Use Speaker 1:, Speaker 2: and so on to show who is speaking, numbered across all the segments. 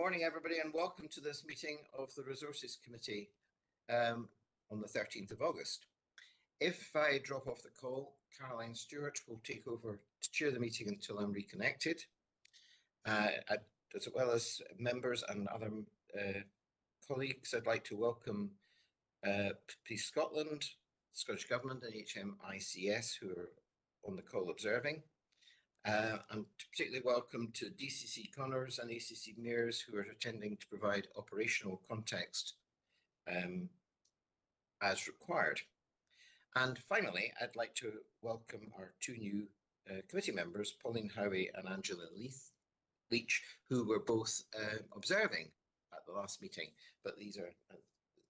Speaker 1: Morning, everybody, and welcome to this meeting of the Resources Committee on the 13th of August. If I drop off the call, Caroline Stewart will take over to chair the meeting until I'm reconnected, as well as members and other colleagues. I'd like to welcome Police Scotland, Scottish Government and HMICS who are on the call observing. And particularly welcome to DCC Connors and ACC Mayors who are attending to provide operational context as required. And finally, I'd like to welcome our two new committee members, Pauline Howie and Angela Leach, who were both observing at the last meeting, but these are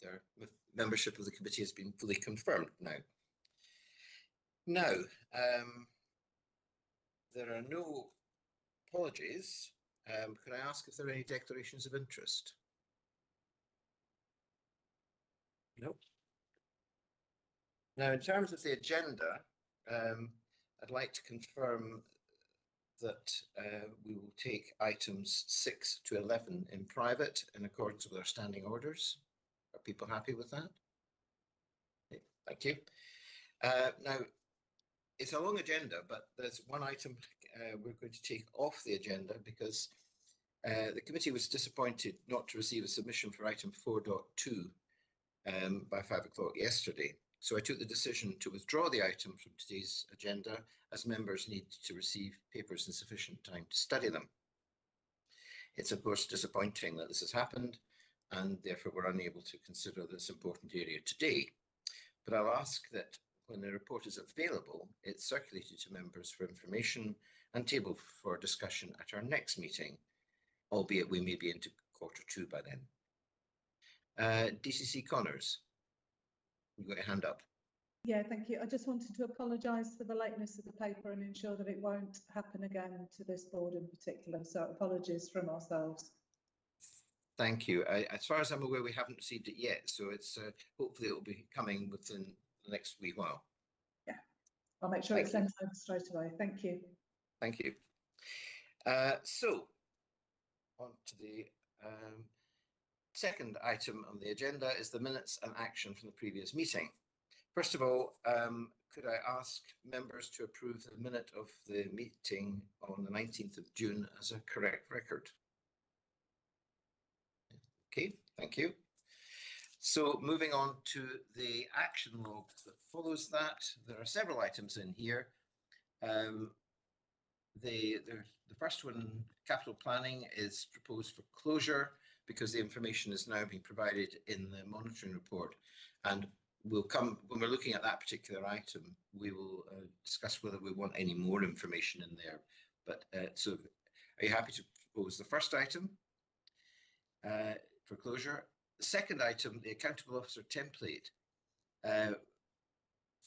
Speaker 1: their membership of the committee has been fully confirmed now. There are no apologies. Can I ask if there are any declarations of interest? No. Now, in terms of the agenda, I'd like to confirm that we will take items 6 to 11 in private in accordance with our standing orders. Are people happy with that? Okay, thank you. Now, it's a long agenda, but there's one item we're going to take off the agenda because the committee was disappointed not to receive a submission for item 4.2 by 5 o'clock yesterday. So I took the decision to withdraw the item from today's agenda as members need to receive papers in sufficient time to study them. It's of course disappointing that this has happened and therefore we're unable to consider this important area today. But I'll ask that when the report is available, it's circulated to members for information and tabled for discussion at our next meeting, albeit we may be into Q2 by then. DCC Connors, you've got your hand up.
Speaker 2: Yeah, thank you. I just wanted to apologise for the lateness of the paper and ensure that it won't happen again to this board in particular. So apologies from ourselves.
Speaker 1: Thank you. As far as I'm aware, we haven't received it yet, so it's hopefully it will be coming within the next wee while.
Speaker 2: Yeah, I'll make sure it's sent over straight away. Thank you.
Speaker 1: Thank you. So on to the second item on the agenda is the minutes and action from the previous meeting. First of all, could I ask members to approve the minute of the meeting on the 19th of June as a correct record? Okay, thank you. So moving on to the action log that follows that, there are several items in here. The first one, capital planning, is proposed for closure because the information is now being provided in the monitoring report, and we'll come when we're looking at that particular item, we will discuss whether we want any more information in there. But so are you happy to propose the first item for closure? The second item, the accountable officer template.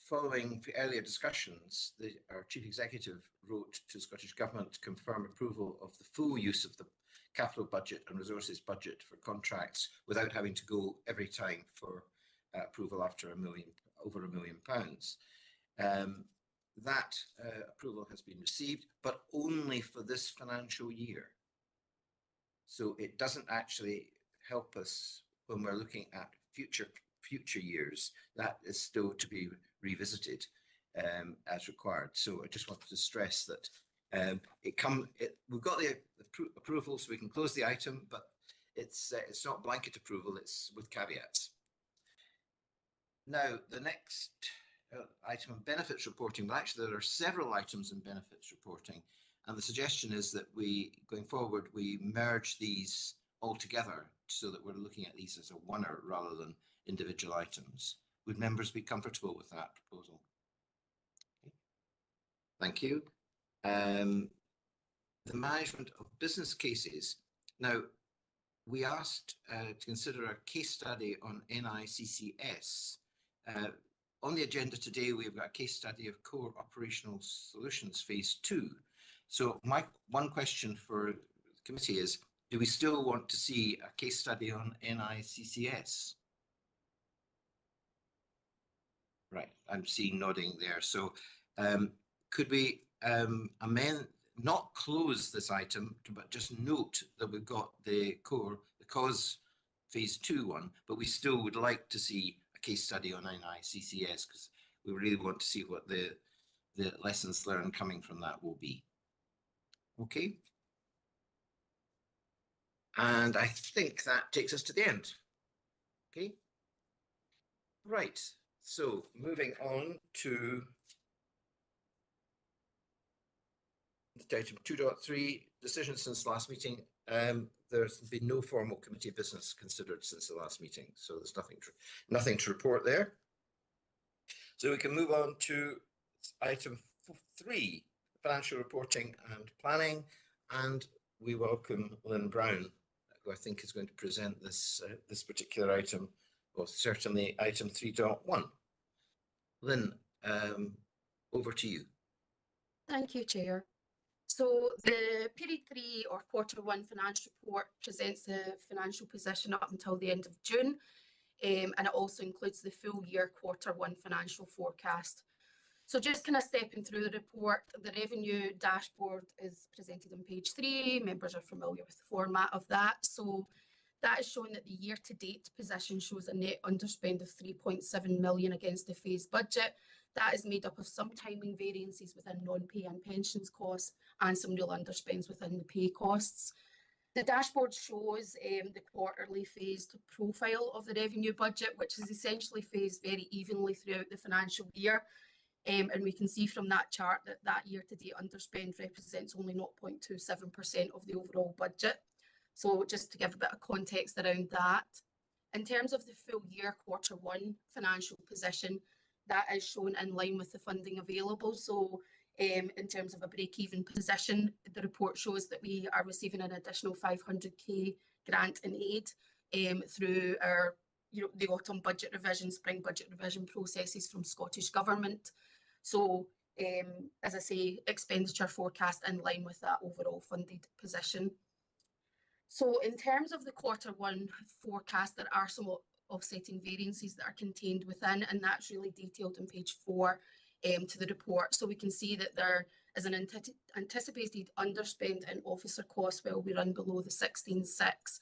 Speaker 1: Following earlier discussions, our chief executive wrote to the Scottish Government to confirm approval of the full use of the capital budget and resources budget for contracts without having to go every time for approval after over £1 million. That approval has been received, but only for this financial year. So it doesn't actually help us when we're looking at future years. That is still to be revisited as required. So I just wanted to stress that we've got the approval, so we can close the item, but it's not blanket approval; it's with caveats. Now the next item of benefits reporting. Well, actually, there are several items in benefits reporting, and the suggestion is that going forward, we merge these all together so that we're looking at these as a oneer rather than individual items. Would members be comfortable with that proposal? Okay. Thank you. The management of business cases. Now, we asked to consider a case study on NICCS. On the agenda today, we've got a case study of Core Operational Solutions Phase 2. So my one question for the committee is, do we still want to see a case study on NICCS? Right, I'm seeing nodding there. So could we amend, not close this item, but just note that we've got the cause phase 2 one, but we still would like to see a case study on NICCS because we really want to see what the lessons learned coming from that will be. Okay. And I think that takes us to the end. Okay. Right. So moving on to item 2.3, decisions since last meeting. There's been no formal committee business considered since the last meeting, so there's nothing to report there. So we can move on to item 3, financial reporting and planning, and we welcome Lynn Brown, who I think is going to present this particular item, or certainly item 3.1. Lynn, over to you.
Speaker 3: Thank you, Chair. So the period 3 or quarter 1 financial report presents the financial position up until the end of June, and it also includes the full year quarter 1 financial forecast. So just kind of stepping through the report, the revenue dashboard is presented on page 3. Members are familiar with the format of that. So that is showing that the year-to-date position shows a net underspend of 3.7 million against the phased budget. That is made up of some timing variances within non-pay and pensions costs and some real underspends within the pay costs. The dashboard shows the quarterly phased profile of the revenue budget, which is essentially phased very evenly throughout the financial year. And we can see from that chart that year-to-date underspend represents only 0.27% of the overall budget. So just to give a bit of context around that, in terms of the full year quarter 1 financial position, that is shown in line with the funding available. So in terms of a break-even position, the report shows that we are receiving an additional 500k grant in aid through our the autumn budget revision, spring budget revision processes from Scottish Government. So as I say, expenditure forecast in line with that overall funded position. So in terms of the quarter 1 forecast, there are some offsetting variances that are contained within, and that's really detailed on page 4 to the report. So we can see that there is an anticipated underspend in officer costs while we run below the 16.6.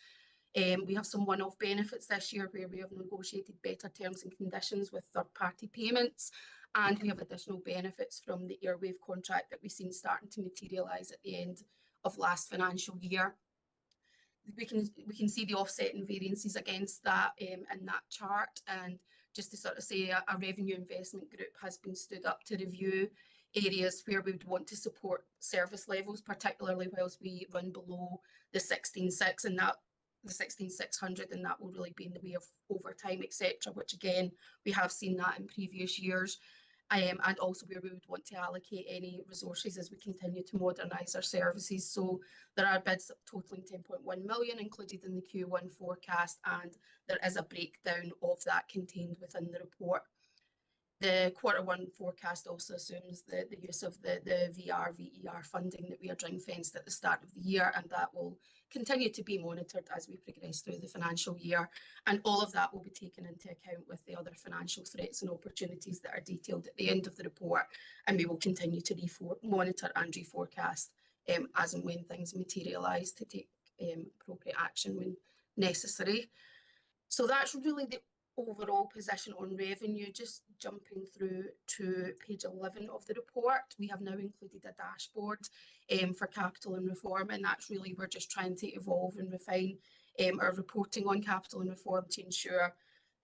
Speaker 3: We have some one-off benefits this year where we have negotiated better terms and conditions with third-party payments, and we have additional benefits from the airwave contract that we've seen starting to materialise at the end of last financial year. We can see the offsetting variances against that in that chart, and just to sort of say a revenue investment group has been stood up to review areas where we would want to support service levels, particularly whilst we run below the 16.6 and that the 16,600, and that will really be in the way of overtime, etc., which again we have seen that in previous years. And also where we would want to allocate any resources as we continue to modernise our services. So there are bids totalling 10.1 million included in the Q1 forecast, and there is a breakdown of that contained within the report. The quarter 1 forecast also assumes the use of the VER funding that we are ring-fenced at the start of the year, and that will continue to be monitored as we progress through the financial year. And all of that will be taken into account with the other financial threats and opportunities that are detailed at the end of the report, and we will continue to monitor and reforecast as and when things materialise to take appropriate action when necessary. So that's really the overall position on revenue. Just jumping through to page 11 of the report, we have now included a dashboard for capital and reform, and that's really we're just trying to evolve and refine our reporting on capital and reform to ensure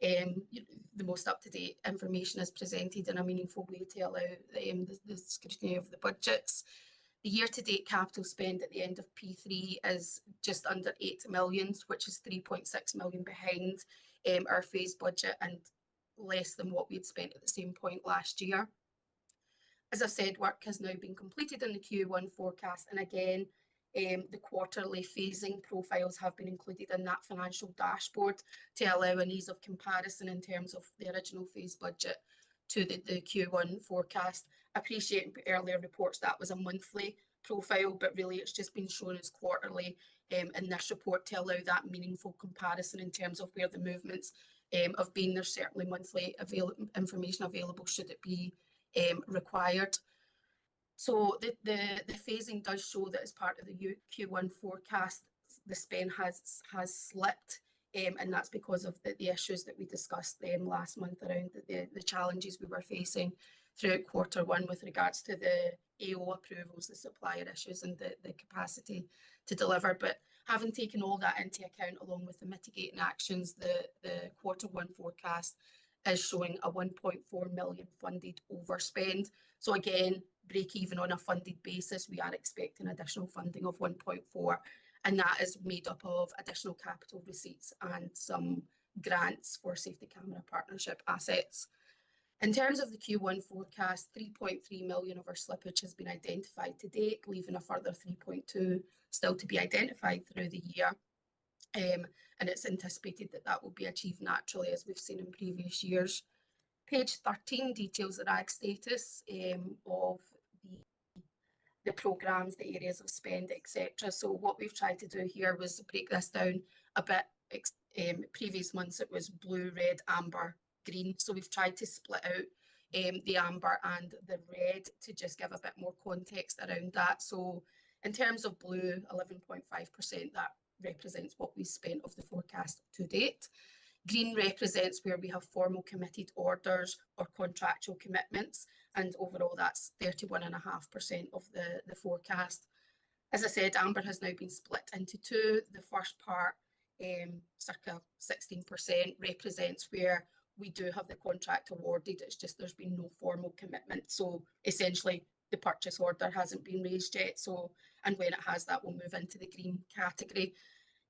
Speaker 3: the most up-to-date information is presented in a meaningful way to allow the scrutiny of the budgets. The year-to-date capital spend at the end of P3 is just under 8 million, which is 3.6 million behind our phased budget and less than what we had spent at the same point last year. As I've said, work has now been completed in the Q1 forecast, and again, the quarterly phasing profiles have been included in that financial dashboard to allow an ease of comparison in terms of the original phased budget to the Q1 forecast. I appreciate in earlier reports that was a monthly profile, but really it's just been shown as quarterly in this report to allow that meaningful comparison in terms of where the movements have been. There's certainly monthly information available should it be required. So the phasing does show that as part of the Q1 forecast, the spend has slipped, and that's because of the issues that we discussed last month around the challenges we were facing throughout Q1 with regards to the AO approvals, the supplier issues, and the capacity to deliver. But having taken all that into account, along with the mitigating actions, the Q1 forecast is showing a 1.4 million funded overspend. So again, break even on a funded basis, we are expecting additional funding of 1.4, and that is made up of additional capital receipts and some grants for safety camera partnership assets. In terms of the Q1 forecast, 3.3 million of our slippage has been identified to date, leaving a further 3.2 still to be identified through the year. And it's anticipated that that will be achieved naturally, as we've seen in previous years. Page 13 details the RAG status of the programmes, the areas of spend, etc. So what we've tried to do here was break this down a bit. Previous months it was blue, red, amber, green. So we've tried to split out the amber and the red to just give a bit more context around that. So in terms of blue, 11.5%, that represents what we spent of the forecast to date. Green represents where we have formal committed orders or contractual commitments, and overall that's 31.5% of the forecast. As I said, amber has now been split into two. The first part, circa 16%, represents where we do have the contract awarded. It's just there's been no formal commitment. So essentially the purchase order hasn't been raised yet. So, and when it has, that will move into the green category.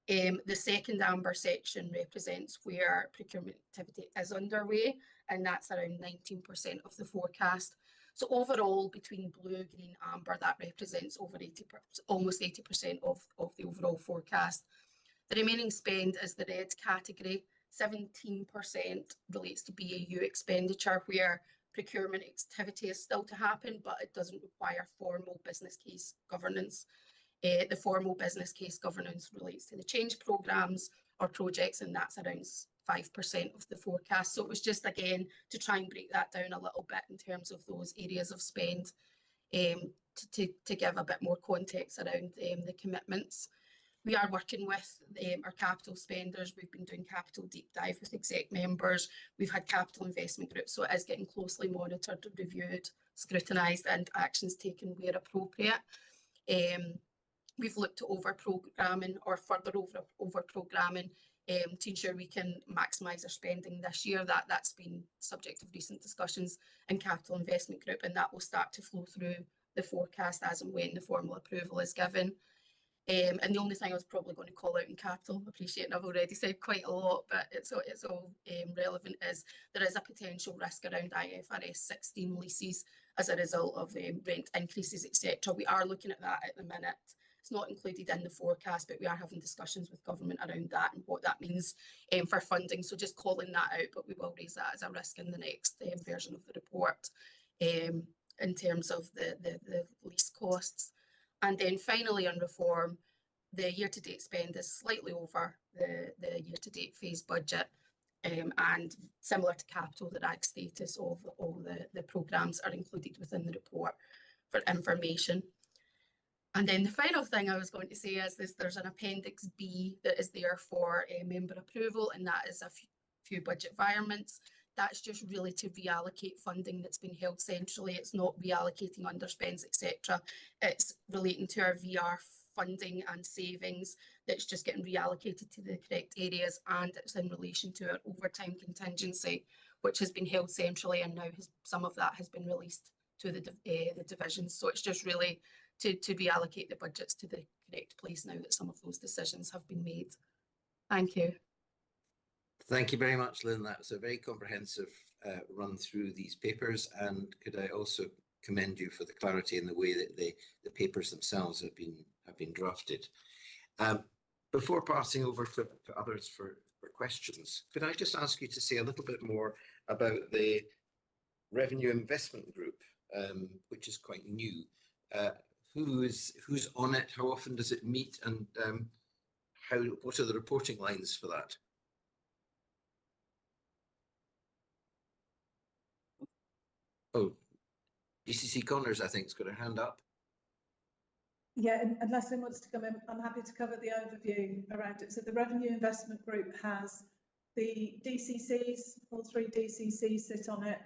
Speaker 3: The second amber section represents where procurement activity is underway, and that's around 19% of the forecast. So overall, between blue, green, amber, that represents over 80%, almost 80% of the overall forecast. The remaining spend is the red category. 17% relates to BAU expenditure, where procurement activity is still to happen, but it doesn't require formal business case governance. The formal business case governance relates to the change programmes or projects, and that's around 5% of the forecast. So it was just, again, to try and break that down a little bit in terms of those areas of spend, to give a bit more context around the commitments. We are working with our capital spenders. We've been doing capital deep dive with exec members. We've had capital investment groups, so it is getting closely monitored, reviewed, scrutinised, and actions taken where appropriate. We've looked to over-programming or further over-programming to ensure we can maximise our spending this year. That's been subject of recent discussions in capital investment group, and that will start to flow through the forecast as and when the formal approval is given. And the only thing I was probably going to call out in capital, appreciating I've already said quite a lot, but it's all relevant, is there is a potential risk around IFRS 16 leases as a result of rent increases, etc. We are looking at that at the minute. It's not included in the forecast, but we are having discussions with government around that and what that means for funding. So just calling that out, but we will raise that as a risk in the next version of the report in terms of the lease costs. And then finally on reform, the year-to-date spend is slightly over the year-to-date phase budget, and similar to capital, the RAG status of all the programmes are included within the report for information. And then the final thing I was going to say is there's an Appendix B that is there for member approval, and that is a few budget environments. That's just really to reallocate funding that's been held centrally. It's not reallocating underspends, etc. It's relating to our VR funding and savings that's just getting reallocated to the correct areas, and it's in relation to our overtime contingency, which has been held centrally, and now some of that has been released to the divisions. So it's just really to reallocate the budgets to the correct place now that some of those decisions have been made. Thank you.
Speaker 1: Thank you very much, Lynn. That was a very comprehensive run through these papers, and could I also commend you for the clarity in the way that the papers themselves have been drafted. Before passing over to others for questions, could I just ask you to say a little bit more about the Revenue Investment Group, which is quite new. Who's on it? How often does it meet? And what are the reporting lines for that? Oh, DCC Connors, I think, has got her hand up.
Speaker 2: Yeah, and Leslie wants to come in. I'm happy to cover the overview around it. So the Revenue Investment Group has the DCCs, all 3 DCCs sit on it.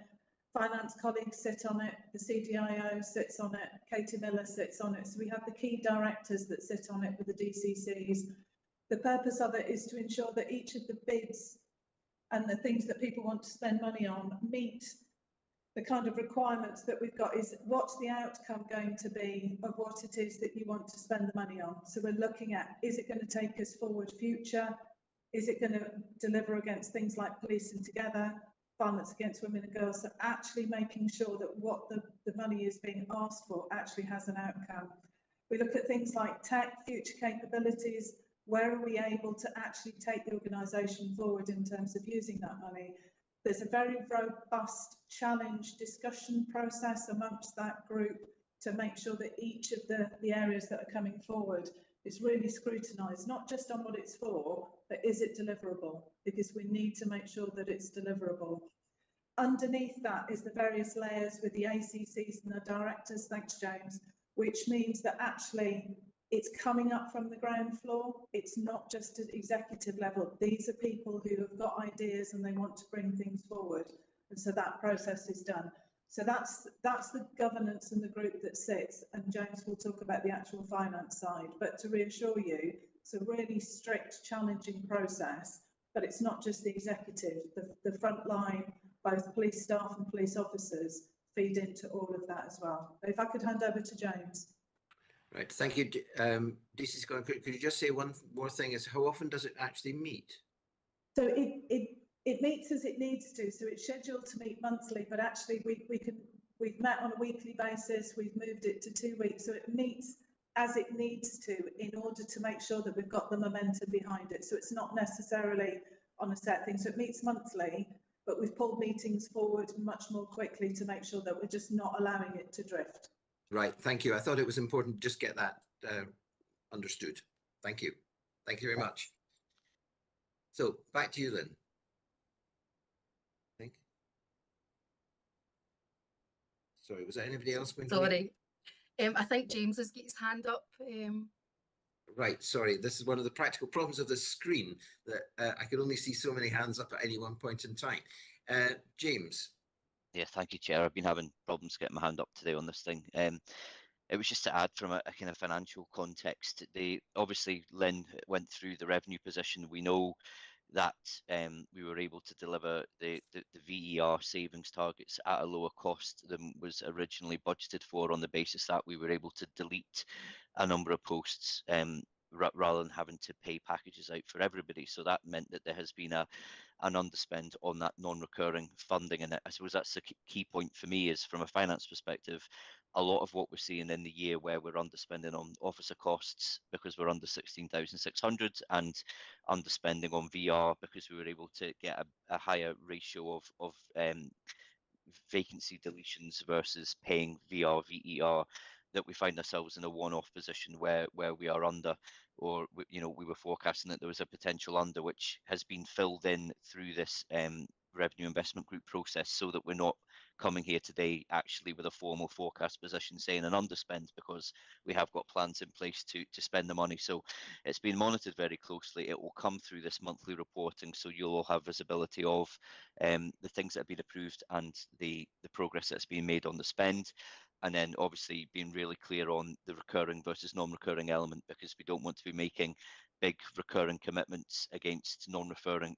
Speaker 2: Finance colleagues sit on it. The CDIO sits on it. Katie Miller sits on it. So we have the key directors that sit on it with the DCCs. The purpose of it is to ensure that each of the bids and the things that people want to spend money on meet the kind of requirements that we've got. Is what's the outcome going to be of what it is that you want to spend the money on? So we're looking at, is it going to take us forward future? Is it going to deliver against things like Policing Together, violence against women and girls? So actually making sure that what the money is being asked for actually has an outcome. We look at things like tech, future capabilities. Where are we able to actually take the organisation forward in terms of using that money? There's a very robust challenge discussion process amongst that group to make sure that each of the areas that are coming forward is really scrutinised, not just on what it's for, but is it deliverable? Because we need to make sure that it's deliverable. Underneath that is the various layers with the ACCs and the directors, thanks James, which means that actually it's coming up from the ground floor. It's not just at executive level. These are people who have got ideas and they want to bring things forward. And so that process is done. So that's the governance and the group that sits, and James will talk about the actual finance side. But to reassure you, it's a really strict, challenging process, but it's not just the executive. The front line, both police staff and police officers, feed into all of that as well. If I could hand over to James.
Speaker 1: Right, thank you. DCC Connors, could you just say one more thing, is how often does it actually meet?
Speaker 2: So it meets as it needs to. So it's scheduled to meet monthly, but actually we've met on a weekly basis. We've moved it to 2 weeks. So it meets as it needs to in order to make sure that we've got the momentum behind it. So it's not necessarily on a set thing. So it meets monthly, but we've pulled meetings forward much more quickly to make sure that we're just not allowing it to drift.
Speaker 1: Right, thank you. I thought it was important to just get that understood. Thank you. Thank you very much. So back to you, Lynn. I think. Sorry, was there anybody else?
Speaker 3: Sorry. I think James has got his hand up.
Speaker 1: Right, sorry. This is one of the practical problems of the screen, that I can only see so many hands up at any one point in time. James.
Speaker 4: Yeah, thank you, Chair. I've been having problems getting my hand up today on this thing. It was just to add from a kind of financial context. Obviously, Lynn went through the revenue position. We know that we were able to deliver the VER savings targets at a lower cost than was originally budgeted for, on the basis that we were able to delete a number of posts rather than having to pay packages out for everybody. So that meant that there has been an underspend on that non-recurring funding, and I suppose that's the key point for me, is from a finance perspective, a lot of what we're seeing in the year where we're underspending on officer costs because we're under 16,600, and underspending on VR because we were able to get a higher ratio of vacancy deletions versus paying VR VER, that we find ourselves in a one-off position where we are under, or we were forecasting that there was a potential under, which has been filled in through this revenue investment group process, so that we're not coming here today actually with a formal forecast position saying an underspend, because we have got plans in place to spend the money. So it's been monitored very closely. It will come through this monthly reporting, so you'll all have visibility of the things that have been approved and the progress that's been made on the spend. And then obviously being really clear on the recurring versus non-recurring element, because we don't want to be making big recurring commitments against non-recurring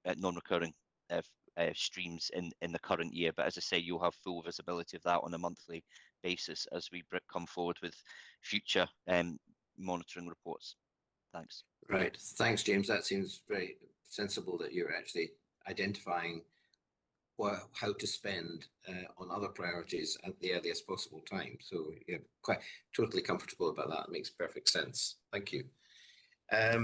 Speaker 4: streams in the current year. But as I say, you'll have full visibility of that on a monthly basis as we come forward with future monitoring reports. Thanks.
Speaker 1: Right, thanks, James. That seems very sensible that you're actually identifying how to spend on other priorities at the earliest possible time. So yeah, quite totally comfortable about that. It makes perfect sense. Thank you. I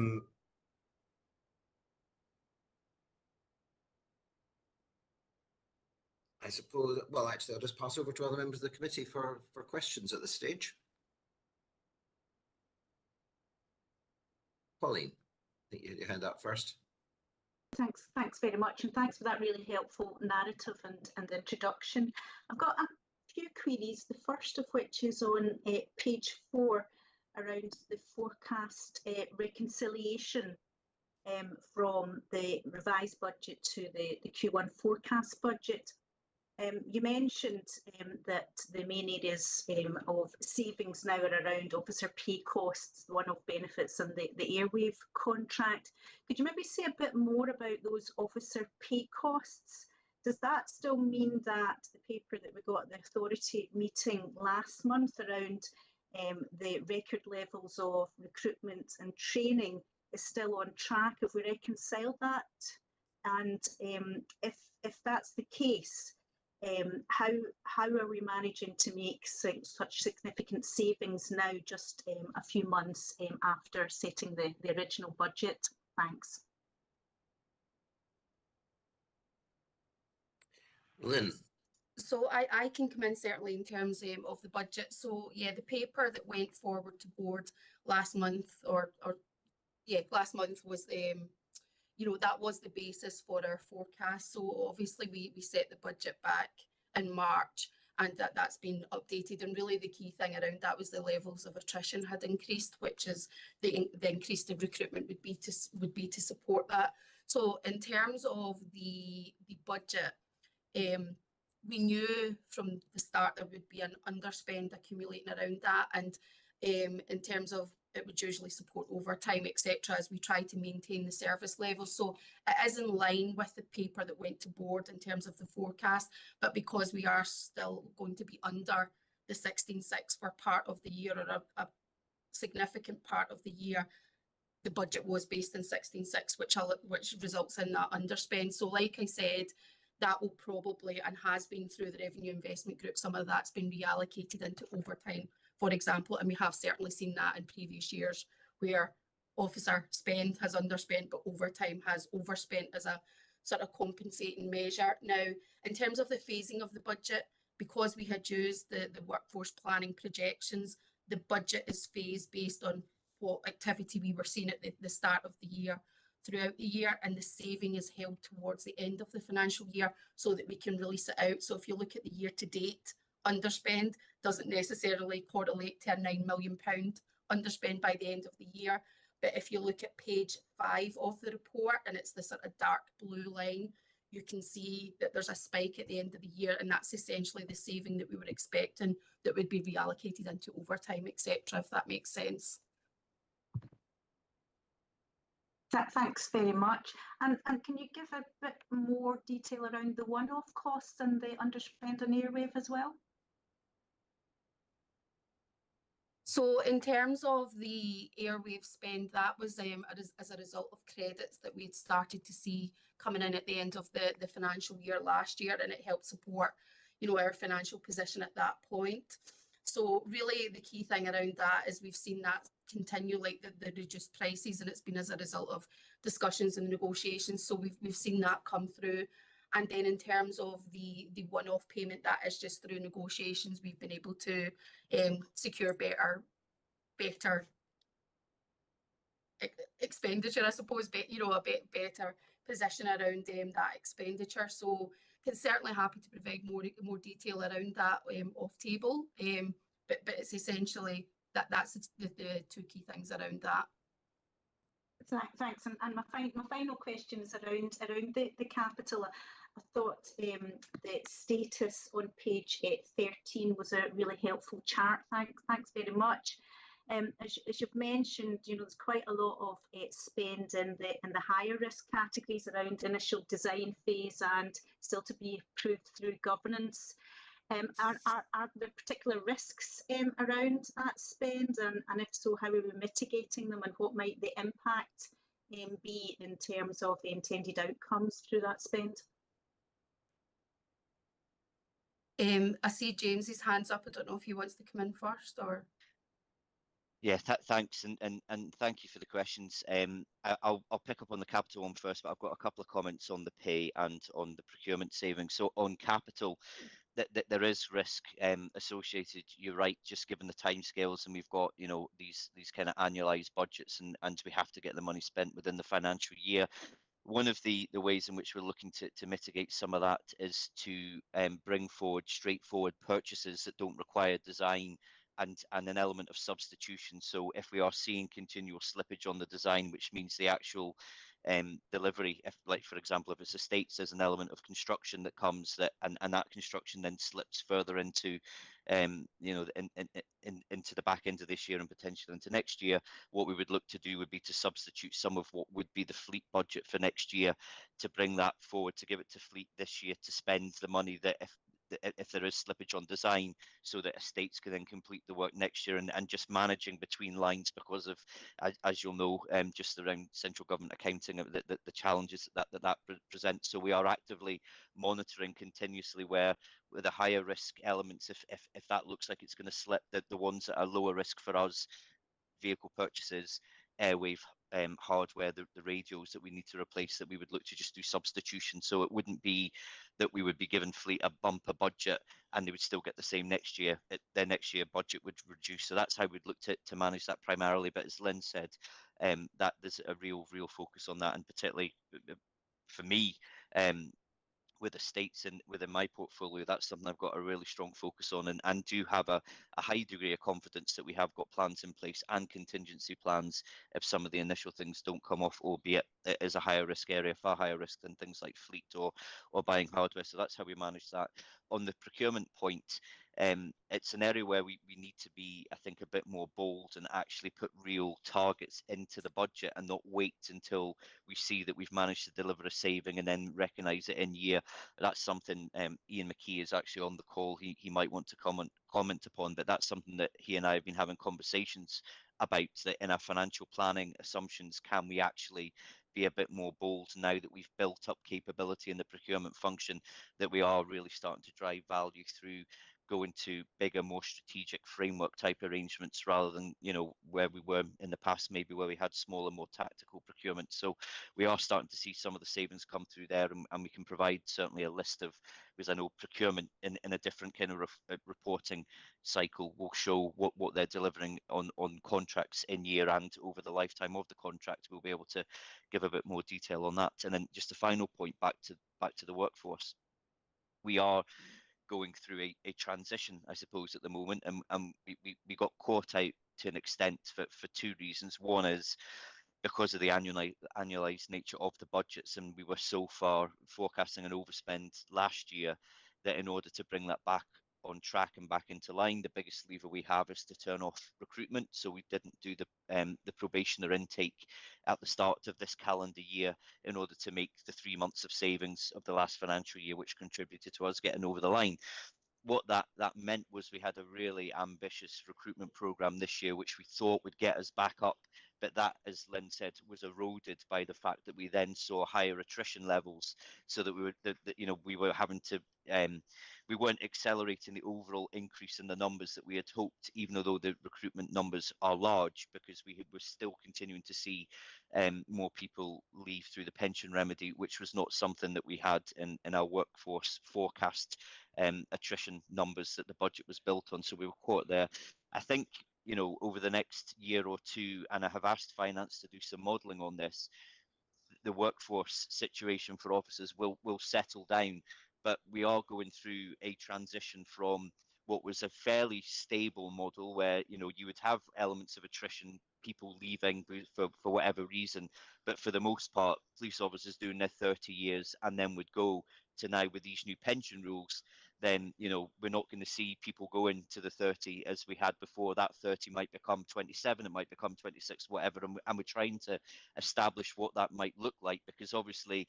Speaker 1: suppose, well, actually, I'll just pass over to other members of the committee for questions at this stage. Pauline, I think you had your hand up first.
Speaker 5: Thanks very much, and thanks for that really helpful narrative and introduction. I've got a few queries, the first of which is on page 4 around the forecast reconciliation from the revised budget to the Q1 forecast budget. You mentioned that the main areas of savings now are around officer pay costs, one-off benefits and the airwave contract. Could you maybe say a bit more about those officer pay costs? Does that still mean that the paper that we got at the authority meeting last month around the record levels of recruitment and training is still on track? Have we reconciled that? And if that's the case, how are we managing to make such significant savings now, just a few months after setting the original budget? Thanks.
Speaker 1: Lynn.
Speaker 3: So I can come in certainly in terms of the budget. So yeah, the paper that went forward to board last month, last month was you know, that was the basis for our forecast. So obviously we set the budget back in March, and that's been updated. And really the key thing around that was the levels of attrition had increased, which is the increase in recruitment would be to support that. So in terms of the budget, we knew from the start there would be an underspend accumulating around that, and in terms of it would usually support overtime, etc., as we try to maintain the service level. So it is in line with the paper that went to board in terms of the forecast, but because we are still going to be under the 16.6 for part of the year, or a significant part of the year, the budget was based in 16.6, which results in that underspend. So like I said, that will probably, and has been through the Revenue Investment Group, some of that's been reallocated into overtime, for example, and we have certainly seen that in previous years where officer spend has underspent, but overtime has overspent as a sort of compensating measure. Now, in terms of the phasing of the budget, because we had used the workforce planning projections, the budget is phased based on what activity we were seeing at the start of the year, throughout the year, and the saving is held towards the end of the financial year so that we can release it out. So if you look at the year to date, underspend doesn't necessarily correlate to a £9 million underspend by the end of the year. But if you look at page 5 of the report, and it's the sort of dark blue line, you can see that there's a spike at the end of the year, and that's essentially the saving that we were expecting that would be reallocated into overtime, etc., if that makes sense.
Speaker 5: Thanks very much. And can you give a bit more detail around the one-off costs and the underspend on airwave as well?
Speaker 3: So in terms of the airwave spend, that was as a result of credits that we'd started to see coming in at the end of the financial year last year, and it helped support, you know, our financial position at that point. So really the key thing around that is we've seen that continue, like the reduced prices, and it's been as a result of discussions and negotiations. So we've seen that come through. And then in terms of the one-off payment, that is just through negotiations. We've been able to secure better expenditure, I suppose, you know, a bit better position around that expenditure. So can certainly happy to provide more detail around that off table. But it's essentially that's the two key things around that.
Speaker 5: Thanks. And my final question is around the capital. I thought the status on page 13 was a really helpful chart. Thanks very much. As you've mentioned, you know, there's quite a lot of spend in the higher risk categories around initial design phase and still to be approved through governance. Are there particular risks around that spend, and if so, how are we mitigating them, and what might the impact be in terms of the intended outcomes through that spend?
Speaker 3: I see James's hands up. I don't know if he wants to come in first or.
Speaker 4: Yeah, thanks, and thank you for the questions. I'll pick up on the capital one first, but I've got a couple of comments on the pay and on the procurement savings. So on capital, that there is risk associated. You're right, just given the timescales, and we've got, you know, these kind of annualized budgets, and we have to get the money spent within the financial year. one of the ways in which we're looking to mitigate some of that is to bring forward straightforward purchases that don't require design and an element of substitution. So if we are seeing continual slippage on the design, which means the actual delivery, if, like for example, if it's estates, there's an element of construction that comes that and that construction then slips further into you know, into the back end of this year and potentially into next year. What we would look to do would be to substitute some of what would be the fleet budget for next year, to bring that forward, to give it to fleet this year, to spend the money that if there is slippage on design, so that estates can then complete the work next year, and just managing between lines because of, as you'll know, just around central government accounting, the challenges that presents. So we are actively monitoring continuously where with the higher risk elements, if that looks like it's going to slip, the ones that are lower risk for us, vehicle purchases, airwave hardware, the radios that we need to replace, that we would look to just do substitution. So it wouldn't be that we would be given fleet a bumper budget and they would still get the same next year. Their next year budget would reduce. So that's how we'd look to manage that primarily. But as Lynn said, that there's a real focus on that, and particularly for me, with estates and within my portfolio, that's something I've got a really strong focus on, and do have a high degree of confidence that we have got plans in place and contingency plans if some of the initial things don't come off, albeit it is a higher risk area, far higher risk than things like fleet or buying hardware. So that's how we manage that. On the procurement point, it's an area where we need to be, I think, a bit more bold and actually put real targets into the budget and not wait until we see that we've managed to deliver a saving and then recognise it in year. That's something Ian McKee is actually on the call. He might want to comment upon, but that's something that he and I have been having conversations about, that in our financial planning assumptions, can we actually be a bit more bold now that we've built up capability in the procurement function, that we are really starting to drive value through going to bigger, more strategic framework type arrangements, rather than, you know, where we were in the past, maybe where we had smaller, more tactical procurement. So we are starting to see some of the savings come through there, and we can provide certainly a list of, because I know procurement in a different kind of reporting cycle will show what they're delivering on contracts in year and over the lifetime of the contract. We'll be able to give a bit more detail on that. And then just a final point back to the workforce. We are going through a transition, I suppose, at the moment, and we got caught out to an extent for two reasons. One is because of the annualized nature of the budgets, and we were so far forecasting an overspend last year that in order to bring that back on track and back into line, the biggest lever we have is to turn off recruitment. So we didn't do the probationer intake at the start of this calendar year in order to make the 3 months of savings of the last financial year, which contributed to us getting over the line. What that meant was we had a really ambitious recruitment program this year, which we thought would get us back up. But that, as Lynn said, was eroded by the fact that we then saw higher attrition levels, so that we were having to we weren't accelerating the overall increase in the numbers that we had hoped, even though the recruitment numbers are large, because we were still continuing to see more people leave through the pension remedy, which was not something that we had in our workforce forecast attrition numbers that the budget was built on. So we were caught there. I think, you know, over the next year or two, and I have asked finance to do some modelling on this, the workforce situation for officers will settle down, but we are going through a transition from what was a fairly stable model where, you know, you would have elements of attrition, people leaving for whatever reason, but for the most part, police officers doing their 30 years and then would go, to now with these new pension rules, then, you know, we're not going to see people go into the 30 as we had before. That 30 might become 27, it might become 26, whatever, and we're trying to establish what that might look like, because obviously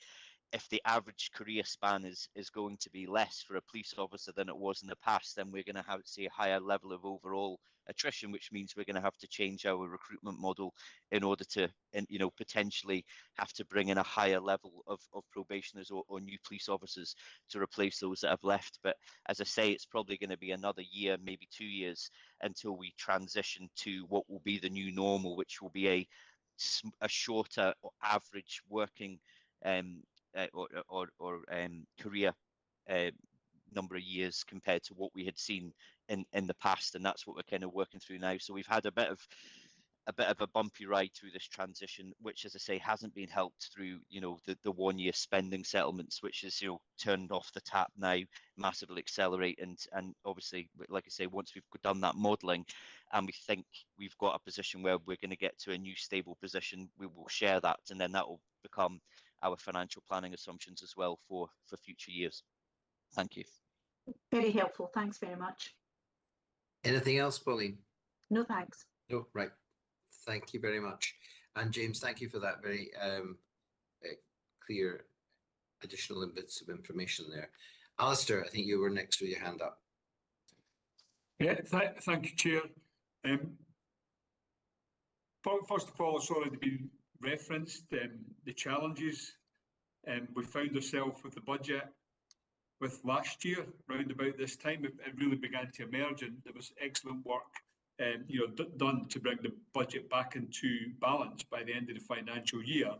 Speaker 4: if the average career span is going to be less for a police officer than it was in the past, then we're going to have to see a higher level of overall attrition, which means we're going to have to change our recruitment model in order to, and, you know, potentially have to bring in a higher level of probationers or new police officers to replace those that have left. But as I say, it's probably going to be another year, maybe 2 years, until we transition to what will be the new normal, which will be a shorter average working career number of years compared to what we had seen in the past, and that's what we're kind of working through now. So we've had a bit of a bit of a bumpy ride through this transition, which, as I say, hasn't been helped through, the 1 year spending settlements, which is, turned off the tap now, massively accelerate. And obviously, like I say, once we've done that modelling and we think we've got a position where we're going to get to a new stable position, we will share that, and then that will become our financial planning assumptions as well for future years. Thank you.
Speaker 5: Very helpful. Thanks very much.
Speaker 1: Anything else, Pauline?
Speaker 5: No, thanks.
Speaker 1: No, right. Thank you very much. And James, thank you for that very clear additional bits of information there. Alistair, I think you were next with your hand up.
Speaker 6: Yeah, thank you, Chair. First of all, it's already been referenced, the challenges we found ourselves with the budget with last year, round about this time. It really began to emerge, and there was excellent work done to bring the budget back into balance by the end of the financial year.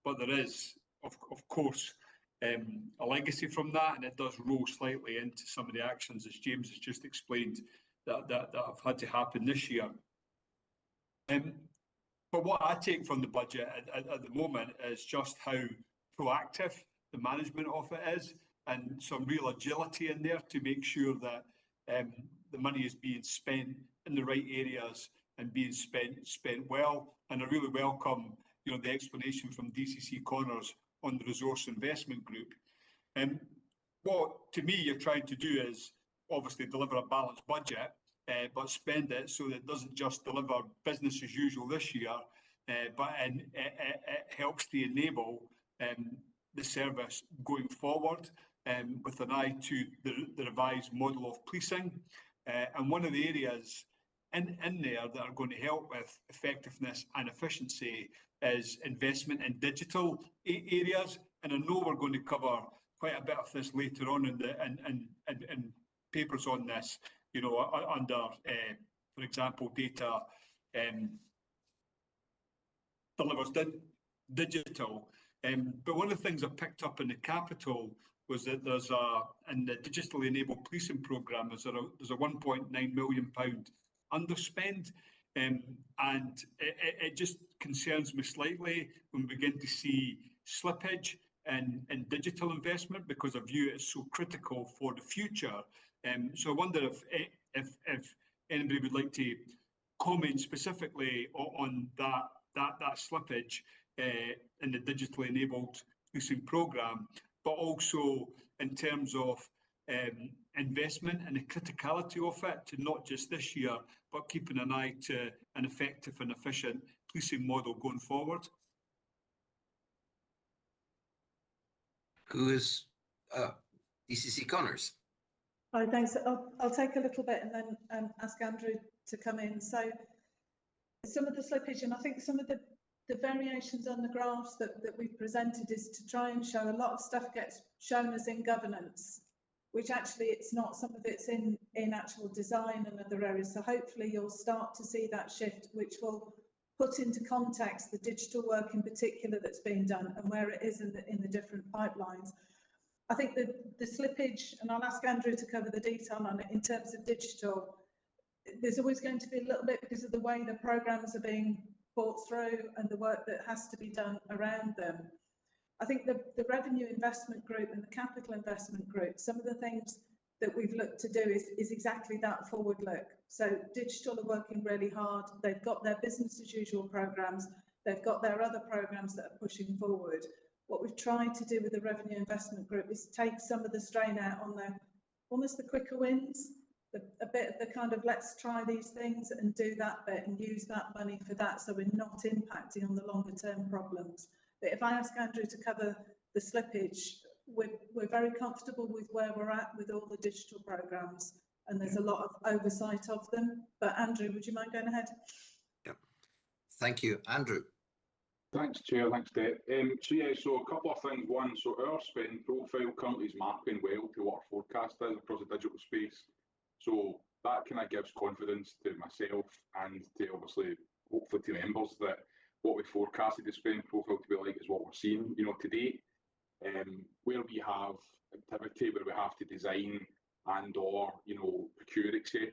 Speaker 6: But there is, of course, a legacy from that, and it does roll slightly into some of the actions, as James has just explained, that have had to happen this year. But what I take from the budget at the moment is just how proactive the management of it is, and some real agility in there to make sure that the money is being spent in the right areas and being spent well. And I really welcome, the explanation from DCC Connors on the Resource Investment Group. What, to me, you're trying to do is obviously deliver a balanced budget, but spend it so that it doesn't just deliver business as usual this year, but it helps to enable the service going forward, with an eye to the revised model of policing. And one of the areas in there that are going to help with effectiveness and efficiency is investment in digital areas. And I know we're going to cover quite a bit of this later on in papers on this, under, for example, data delivers digital. But one of the things I picked up in the capital was that there's in the digitally enabled policing programme, there's a £1.9 million underspend, and it just concerns me slightly when we begin to see slippage in digital investment, because I view it as so critical for the future. So I wonder if anybody would like to comment specifically on that slippage in the digitally enabled policing programme, but also in terms of investment and the criticality of it, to not just this year, but keeping an eye to an effective and efficient policing model going forward.
Speaker 1: Who is DCC Connors?
Speaker 2: Hi, thanks. I'll take a little bit and then ask Andrew to come in. So some of the slippage, and I think some of the variations on the graphs that we've presented, is to try and show a lot of stuff gets shown as in governance, which actually it's not. Some of it's in actual design and other areas. So hopefully you'll start to see that shift, which will put into context the digital work in particular that's being done and where it is in the different pipelines. I think the slippage, and I'll ask Andrew to cover the detail on it, in terms of digital, there's always going to be a little bit because of the way the programmes are being brought through and the work that has to be done around them. I think the revenue investment group and the capital investment group, some of the things that we've looked to do is exactly that forward look. So digital are working really hard. They've got their business as usual programmes. They've got their other programmes that are pushing forward. What we've tried to do with the revenue investment group is take some of the strain out on almost the quicker wins, a bit of the kind of let's try these things and do that bit and use that money for that, so we're not impacting on the longer term problems. But if I ask Andrew to cover the slippage, we're very comfortable with where we're at with all the digital programmes, and there's a lot of oversight of them. But Andrew, would you mind going ahead?
Speaker 1: Yeah. Thank you. Andrew.
Speaker 7: Thanks, Chair. Thanks, Deb. So a couple of things. One, so our spend profile currently is mapping well to what our forecast is across the digital space. So that kind of gives confidence to myself and to obviously, hopefully to members, that what we forecasted the spend profile to be like is what we're seeing, to date. Where we have activity, where we have to design and or, procure, etc.,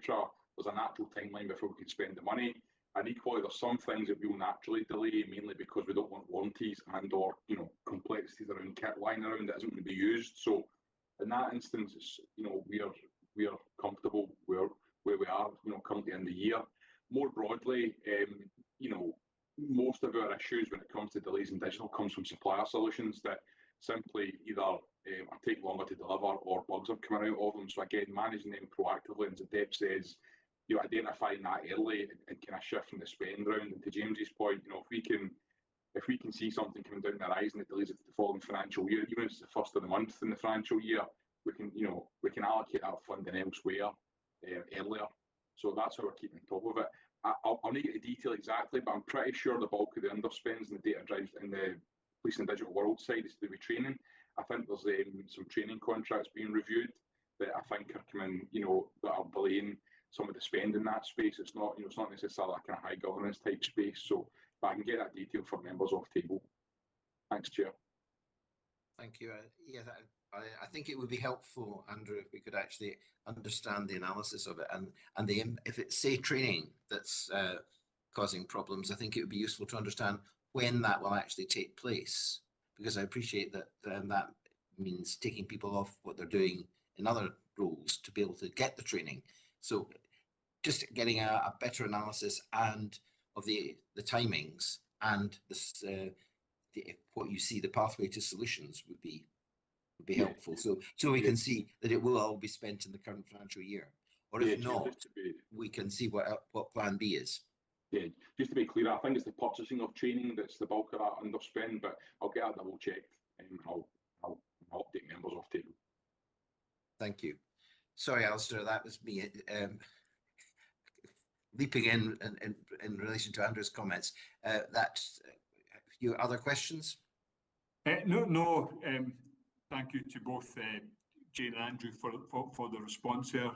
Speaker 7: there's a natural timeline before we can spend the money. And equally, there's some things that we'll naturally delay, mainly because we don't want warranties and or, you know, complexities around kit lying around that isn't going to be used. So in that instance, it's, you know, we are comfortable where we are, you know, currently in the year. More broadly, you know, most of our issues when it comes to delays in digital comes from supplier solutions that simply either take longer to deliver or bugs are coming out of them. So again, managing them proactively, and as Deb says, you know, identifying that early and kind of shifting the spend around. And to James's point, you know, if we can see something coming down the horizon that delays it to the following financial year, even if it's the first of the month in the financial year, we can, you know, we can allocate that funding elsewhere earlier. So that's how we're keeping on top of it. I'll not get the detail exactly, but I'm pretty sure the bulk of the underspends and the data drives in the police and digital world side is to do with training. I think there's some training contracts being reviewed that I think are coming, you know, that are delaying some of the spend in that space. It's not, you know, it's not necessarily a kind of high governance type space. So, but I can get that detail from members off table. Thanks, Chair.
Speaker 1: Thank you. Yeah, I think it would be helpful, Andrew, if we could actually understand the analysis of it and if it's say training that's causing problems. I think it would be useful to understand when that will actually take place, because I appreciate that that means taking people off what they're doing in other roles to be able to get the training. So just getting a better analysis and of the timings and this what you see the pathway to solutions would be helpful. So we can see that it will all be spent in the current financial year, or if not, we can see what plan B is.
Speaker 7: Yeah, just to be clear, I think it's the purchasing of training that's the bulk of that underspend, but I'll get that double checked and I'll update members off table.
Speaker 1: Thank you. Sorry, Alistair, that was me leaping in relation to Andrew's comments. Your other questions?
Speaker 6: No. Thank you to both Jane and Andrew for the response there.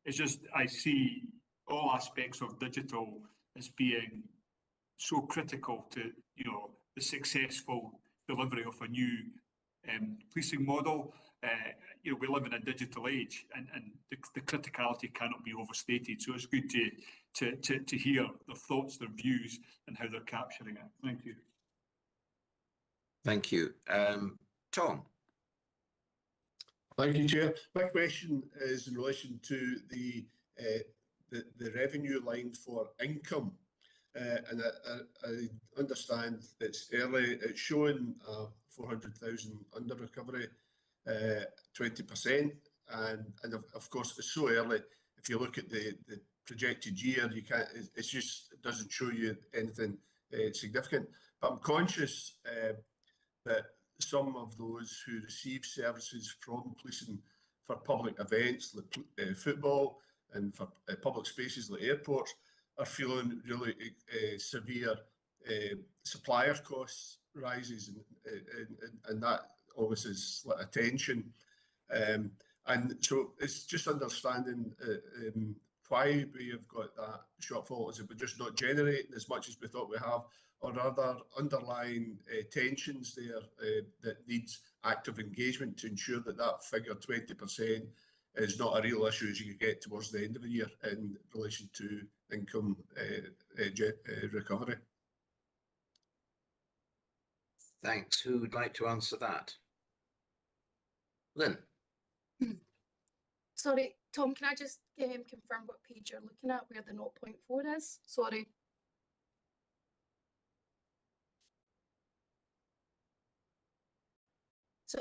Speaker 6: It's just I see all aspects of digital as being so critical to, you know, the successful delivery of a new policing model. You know, we live in a digital age, and the criticality cannot be overstated. So it's good to hear their thoughts, their views, and how they're capturing it. Thank you.
Speaker 1: Thank you. Tom.
Speaker 8: Thank you, Chair. My question is in relation to the revenue line for income, and I understand it's early. It's showing 400,000 under recovery, 20%, and of course it's so early. If you look at the projected year, you can't. It just doesn't show you anything significant. But I'm conscious that some of those who receive services from policing for public events like football and for public spaces like airports are feeling really severe supplier costs rises, and that always is like a tension. And so it's just understanding why we have got that shortfall. Is it we're just not generating as much as we thought we have, or are there underlying tensions there that needs active engagement to ensure that that figure 20% is not a real issue as you get towards the end of the year in relation to income recovery?
Speaker 1: Thanks. Who would like to answer that? Lynn.
Speaker 3: Sorry, Tom, can I just confirm what page you're looking at where the 0.4 is? Sorry. So,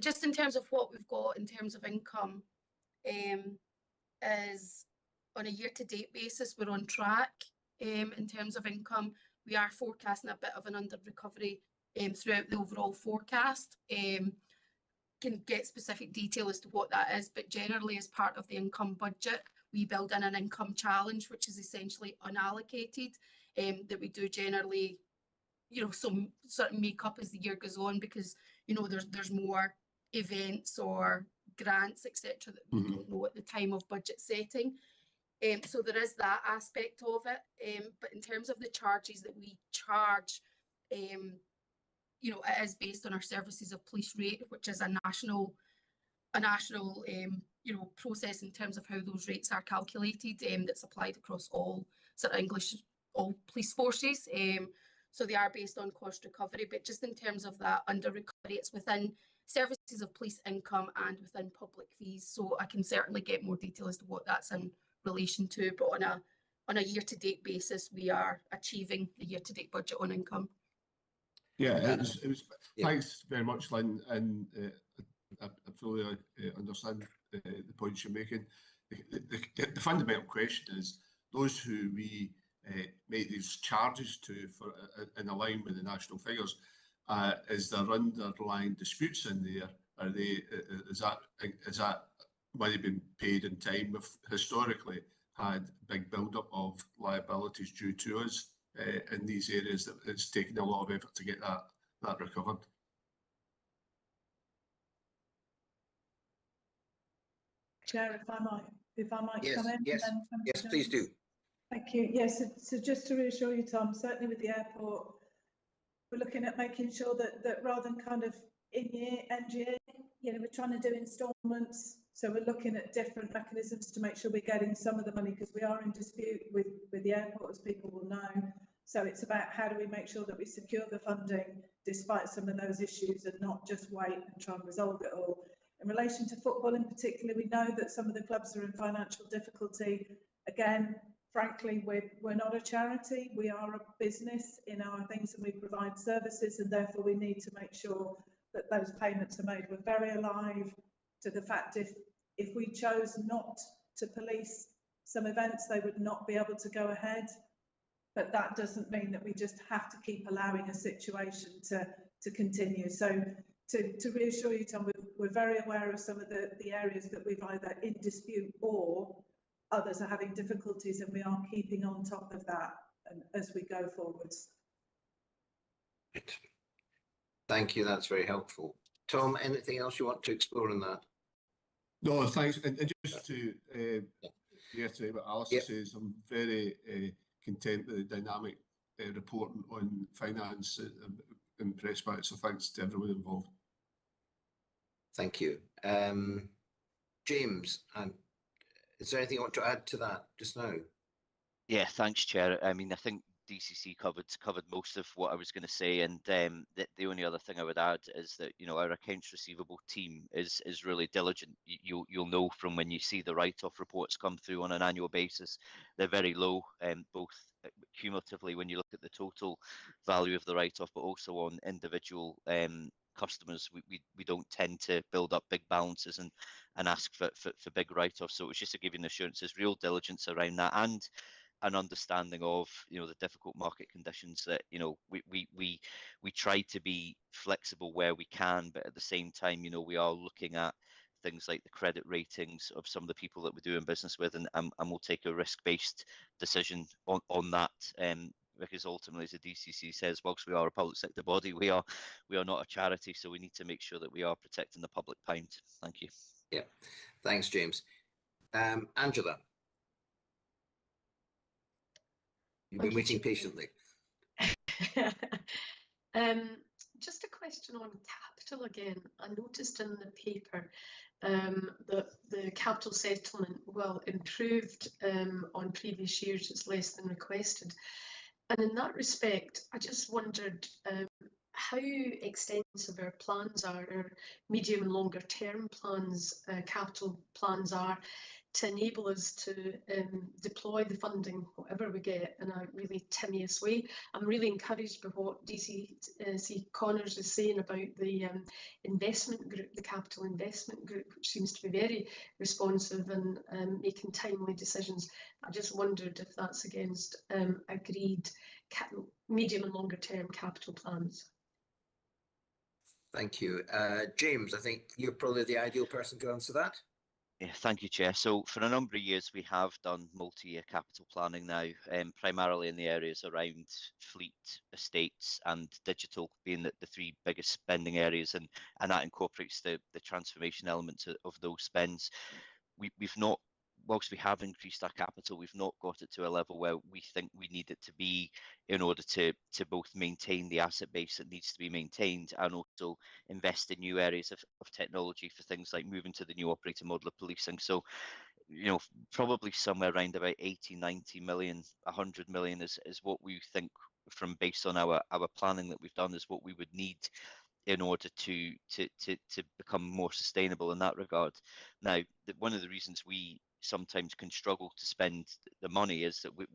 Speaker 3: just in terms of what we've got in terms of income, is on a year-to-date basis, we're on track. In terms of income, we are forecasting a bit of an under recovery throughout the overall forecast. Can get specific detail as to what that is, but generally as part of the income budget, we build in an income challenge, which is essentially unallocated, that we do generally, you know, some sort of make up as the year goes on, because, you know, there's more events or grants, etc., that we don't know at the time of budget setting. So there is that aspect of it. But in terms of the charges that we charge, you know, it is based on our services of police rate, which is a national a national process in terms of how those rates are calculated, that's applied across all sort of all police forces. So they are based on cost recovery, but just in terms of that under recovery, it's within services of police income and within public fees. So I can certainly get more detail as to what that's in relation to, but on a year-to-date basis, we are achieving the year-to-date budget on income.
Speaker 8: Yeah, it was thanks very much, Lynn, and I fully understand the points you're making. The fundamental question is those who we make these charges to for in line with the national figures, is there underlying disputes in there? Are they is that money been paid in time? We've historically had big build-up of liabilities due to us in these areas that it's taken a lot of effort to get that recovered.
Speaker 2: Chair, if I might
Speaker 1: Yes,
Speaker 2: come in.
Speaker 1: yes, yes, please do.
Speaker 2: Thank you. Yes, so just to reassure you, Tom, certainly with the airport, we're looking at making sure that rather than kind of in-year, end-year, we're trying to do instalments. So we're looking at different mechanisms to make sure we're getting some of the money, because we are in dispute with the airport, as people will know. So it's about how do we make sure that we secure the funding despite some of those issues and not just wait and try and resolve it all. In relation to football in particular, we know that some of the clubs are in financial difficulty. Again, frankly, we're not a charity. We are a business in our things, and we provide services, and therefore we need to make sure that those payments are made. We're very alive to the fact if we chose not to police some events, they would not be able to go ahead. But that doesn't mean that we just have to keep allowing a situation to continue. So to reassure you, Tom, we're very aware of some of the areas that we've either in dispute or others are having difficulties, and we are keeping on top of that as we go forwards.
Speaker 1: Right. Thank you, that's very helpful. Tom, anything else you want to explore on that?
Speaker 8: No, thanks. And just to reiterate what Alistair says, I'm very content with the dynamic reporting on finance. I'm impressed by it, so thanks to everyone involved.
Speaker 1: Thank you. James, is there anything you want to add to that just now?
Speaker 4: Yeah, thanks, Chair. I mean, I think DCC covered most of what I was going to say, and the only other thing I would add is that our accounts receivable team is really diligent. You'll know from when you see the write-off reports come through on an annual basis, they're very low, both cumulatively when you look at the total value of the write-off, but also on individual customers. We don't tend to build up big balances and ask for big write-offs. So it was just to give you an assurance, there's real diligence around that, and an understanding of the difficult market conditions that we try to be flexible where we can, but at the same time we are looking at things like the credit ratings of some of the people that we're doing business with, and we'll take a risk-based decision on that, because ultimately, as the DCC says, whilst we are a public sector body, we are not a charity, so we need to make sure that we are protecting the public pound. Thank you.
Speaker 1: Yeah, thanks, James. Angela. You've been waiting patiently.
Speaker 9: Just a question on capital again. I noticed in the paper that the capital settlement, well, improved on previous years. It's less than requested. And in that respect, I just wondered how extensive our plans are, our medium and longer term plans, capital plans are, to enable us to deploy the funding, whatever we get, in a really timiest way. I'm really encouraged by what DCC Connors is saying about the investment group, the capital investment group, which seems to be very responsive and making timely decisions. I just wondered if that's against agreed medium and longer term capital plans.
Speaker 1: Thank you. James, I think you're probably the ideal person to answer that.
Speaker 4: Yeah, thank you, Chair. So for a number of years, we have done multi-year capital planning now, primarily in the areas around fleet, estates and digital being the three biggest spending areas, and that incorporates the transformation elements of those spends. whilst we have increased our capital, we've not got it to a level where we think we need it to be in order to both maintain the asset base that needs to be maintained and also invest in new areas of technology for things like moving to the new operating model of policing. So, you know, probably somewhere around about 80, 90 million, 100 million is what we think from based on our planning that we've done is what we would need in order to become more sustainable in that regard. Now, one of the reasons we sometimes can struggle to spend the money is that we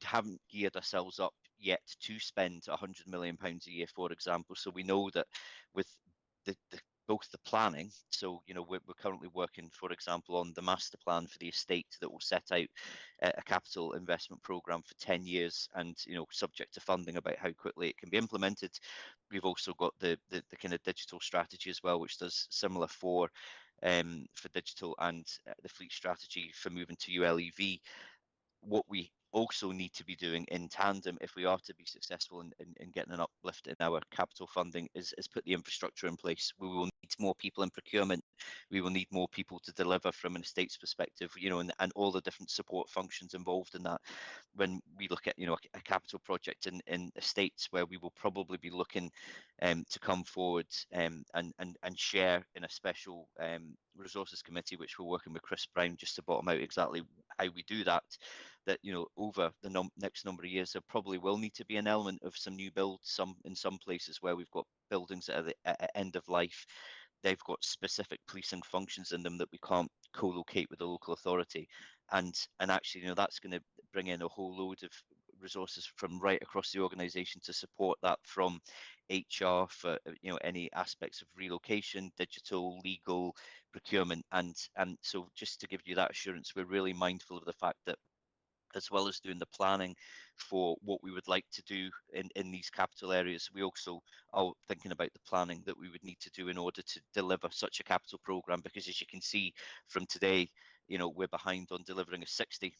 Speaker 4: haven't geared ourselves up yet to spend £100 million a year, for example. So we know that with both the planning, so you know we're currently working, for example, on the master plan for the estate that will set out a capital investment program for 10 years, and you know subject to funding about how quickly it can be implemented. We've also got the kind of digital strategy as well, which does similar for digital, and the fleet strategy for moving to ULEV. What we also need to be doing in tandem, if we are to be successful in getting an uplift in our capital funding, is put the infrastructure in place. We will need more people in procurement. We will need more people to deliver from an estates perspective, you know, and all the different support functions involved in that. When we look at, you know, a capital project in estates, where we will probably be looking to come forward and share in a special resources committee, which we're working with Chris Brown just to bottom out exactly how we do that. That, you know, over the next number of years, there probably will need to be an element of some new builds, in some places where we've got buildings that are at end of life. They've got specific policing functions in them that we can't co-locate with the local authority, and actually, you know, that's going to bring in a whole load of resources from right across the organisation to support that, from HR for, you know, any aspects of relocation, digital, legal, procurement, and so just to give you that assurance, we're really mindful of the fact that, as well as doing the planning for what we would like to do in these capital areas, we also are thinking about the planning that we would need to do in order to deliver such a capital programme, because as you can see from today, you know, we're behind on delivering a £65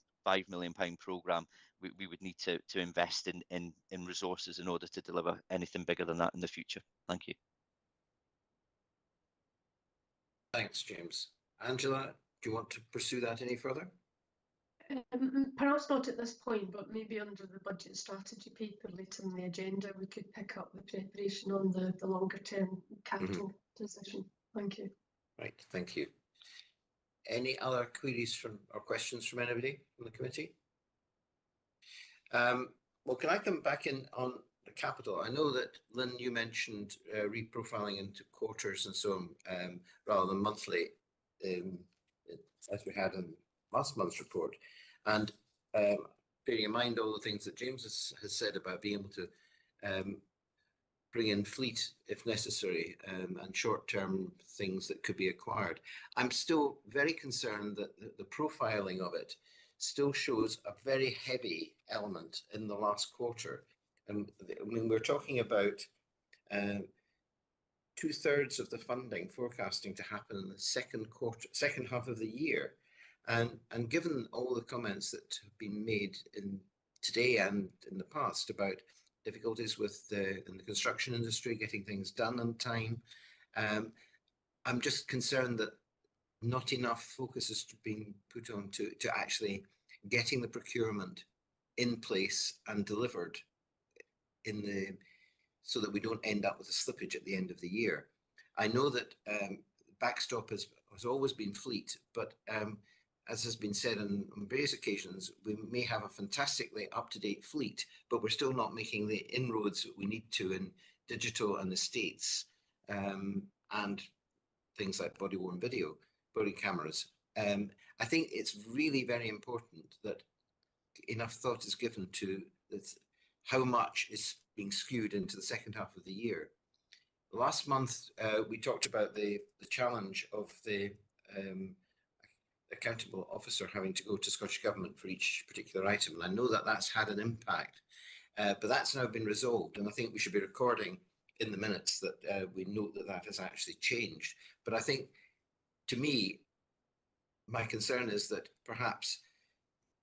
Speaker 4: million programme. We would need to invest in resources in order to deliver anything bigger than that in the future. Thank you.
Speaker 1: Thanks, James. Angela, do you want to pursue that any further?
Speaker 9: Perhaps not at this point, but maybe under the budget strategy paper later in the agenda, we could pick up the preparation on the longer term capital position. Thank you.
Speaker 1: Right, thank you. Any other queries or questions from anybody from the committee? Well, can I come back in on the capital? I know that, Lynn, you mentioned reprofiling into quarters and so on, rather than monthly, as we had in last month's report. And bearing in mind all the things that James has said about being able to bring in fleet if necessary, and short-term things that could be acquired, I'm still very concerned that the profiling of it still shows a very heavy element in the last quarter. I mean, we're talking about 2/3 of the funding forecasting to happen in the second half of the year. And given all the comments that have been made today and in the past about difficulties in the construction industry getting things done on time, I'm just concerned that not enough focus is being put on to actually getting the procurement in place and delivered so that we don't end up with a slippage at the end of the year. I know that backstop has always been fleet, but as has been said on various occasions, we may have a fantastically up-to-date fleet, but we're still not making the inroads that we need to in digital and estates, and things like body-worn video, body cameras. I think it's really very important that enough thought is given to how much is being skewed into the second half of the year. Last month, we talked about the challenge of the accountable officer having to go to Scottish Government for each particular item. And I know that that's had an impact, but that's now been resolved. And I think we should be recording in the minutes that we note that that has actually changed. But I think, to me, my concern is that perhaps,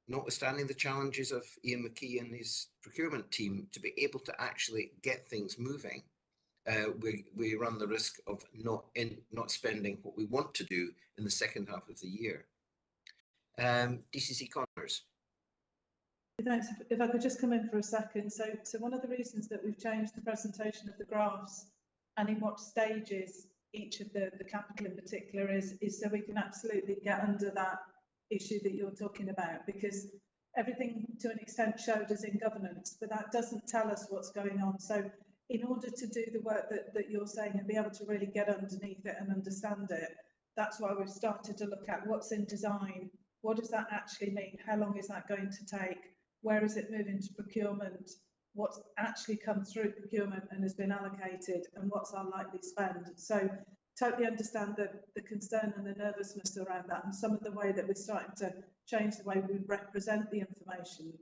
Speaker 1: notwithstanding the challenges of Ian McKee and his procurement team to be able to actually get things moving, we run the risk of not spending what we want to do in the second half of the year. DCC Connors.
Speaker 2: Thanks. If I could just come in for a second. So one of the reasons that we've changed the presentation of the graphs and in what stages each of the capital in particular is so we can absolutely get under that issue that you're talking about, because everything to an extent showed us in governance, but that doesn't tell us what's going on. So in order to do the work that you're saying and be able to really get underneath it and understand it, that's why we've started to look at what's in design. What does that actually mean? How long is that going to take? Where is it moving to procurement? What's actually come through procurement and has been allocated, and what's our likely spend? So totally understand the concern and the nervousness around that, and some of the way that we're starting to change the way we represent the information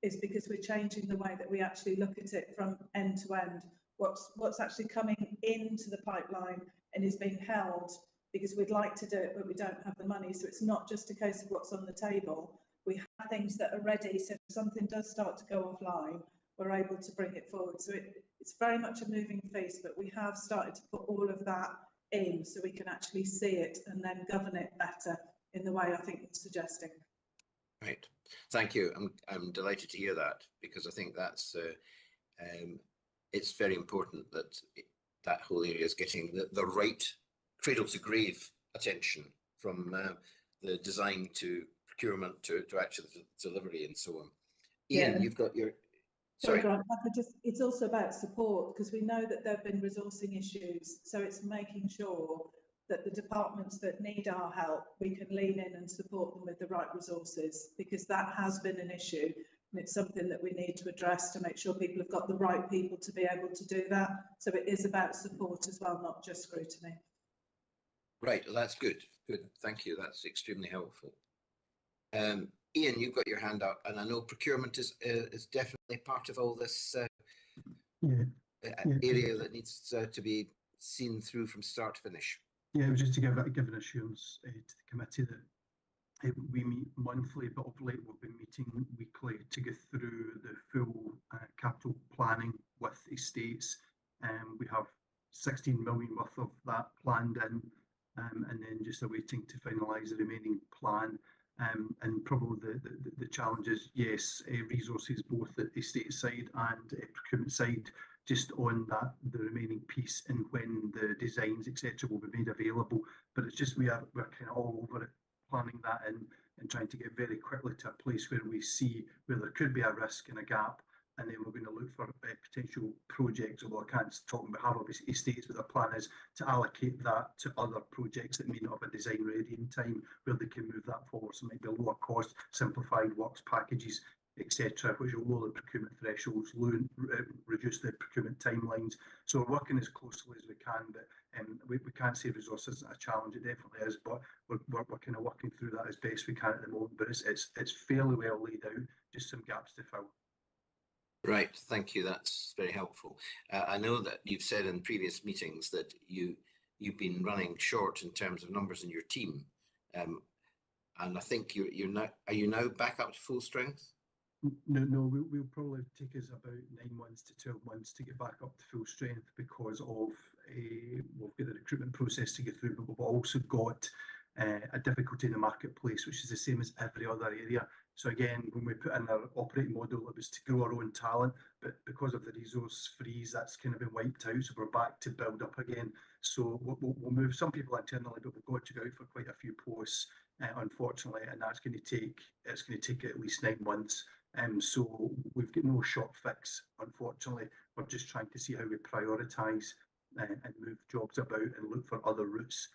Speaker 2: is because we're changing the way that we actually look at it from end to end. What's actually coming into the pipeline and is being held because we'd like to do it, but we don't have the money. So it's not just a case of what's on the table. We have things that are ready, so if something does start to go offline, we're able to bring it forward. So it's very much a moving feast, but we have started to put all of that in so we can actually see it and then govern it better in the way I think you're suggesting.
Speaker 1: Right, thank you. I'm delighted to hear that, because I think that's it's very important that that whole area is getting the right cradle to grave attention, from the design to procurement to actual delivery and so on. Ian, you've got your... Sorry.
Speaker 2: Grant, it's also about support, because we know that there have been resourcing issues. So it's making sure that the departments that need our help, we can lean in and support them with the right resources, because that has been an issue. And it's something that we need to address to make sure people have got the right people to be able to do that. So it is about support as well, not just scrutiny.
Speaker 1: Right, well, that's good. Good, thank you. That's extremely helpful. Ian, you've got your hand up, and I know procurement is definitely part of all this area that needs to be seen through from start to finish.
Speaker 10: Yeah, it was just to give an assurance to the committee that we meet monthly, but of late we've been meeting weekly to go through the full capital planning with estates. We have 16 million worth of that planned in, and then just awaiting to finalise the remaining plan. And probably the challenge is, yes, resources both at the estate side and procurement side, just on that, the remaining piece, and when the designs, etc., will be made available. But it's just we're kind of all over it, planning that in and trying to get very quickly to a place where we see where there could be a risk and a gap, and then we're going to look for potential projects, although I can't talk on behalf of estates, but the plan is to allocate that to other projects that may not have a design ready in time, where they can move that forward. So it might be a lower cost, simplified works packages, etc., which will lower the procurement thresholds, reduce the procurement timelines. So we're working as closely as we can, but we can't say resources isn't a challenge. It definitely is, but we're kind of working through that as best we can at the moment. But it's fairly well laid out, just some gaps to fill.
Speaker 1: Right, thank you. That's very helpful. I know that you've said in previous meetings that you've been running short in terms of numbers in your team, and I think you're now. Are you now back up to full strength?
Speaker 10: No, we'll probably take us about 9 months to 12 months to get back up to full strength, because of we've got the recruitment process to get through, but we've also got a difficulty in the marketplace, which is the same as every other area. So again, when we put in our operating model, it was to grow our own talent, but because of the resource freeze, that's kind of been wiped out. So we're back to build up again. So we'll move some people internally, but we've got to go out for quite a few posts, unfortunately, and that's going to take at least 9 months. So we've got no short fix, unfortunately. We're just trying to see how we prioritise and move jobs about and look for other routes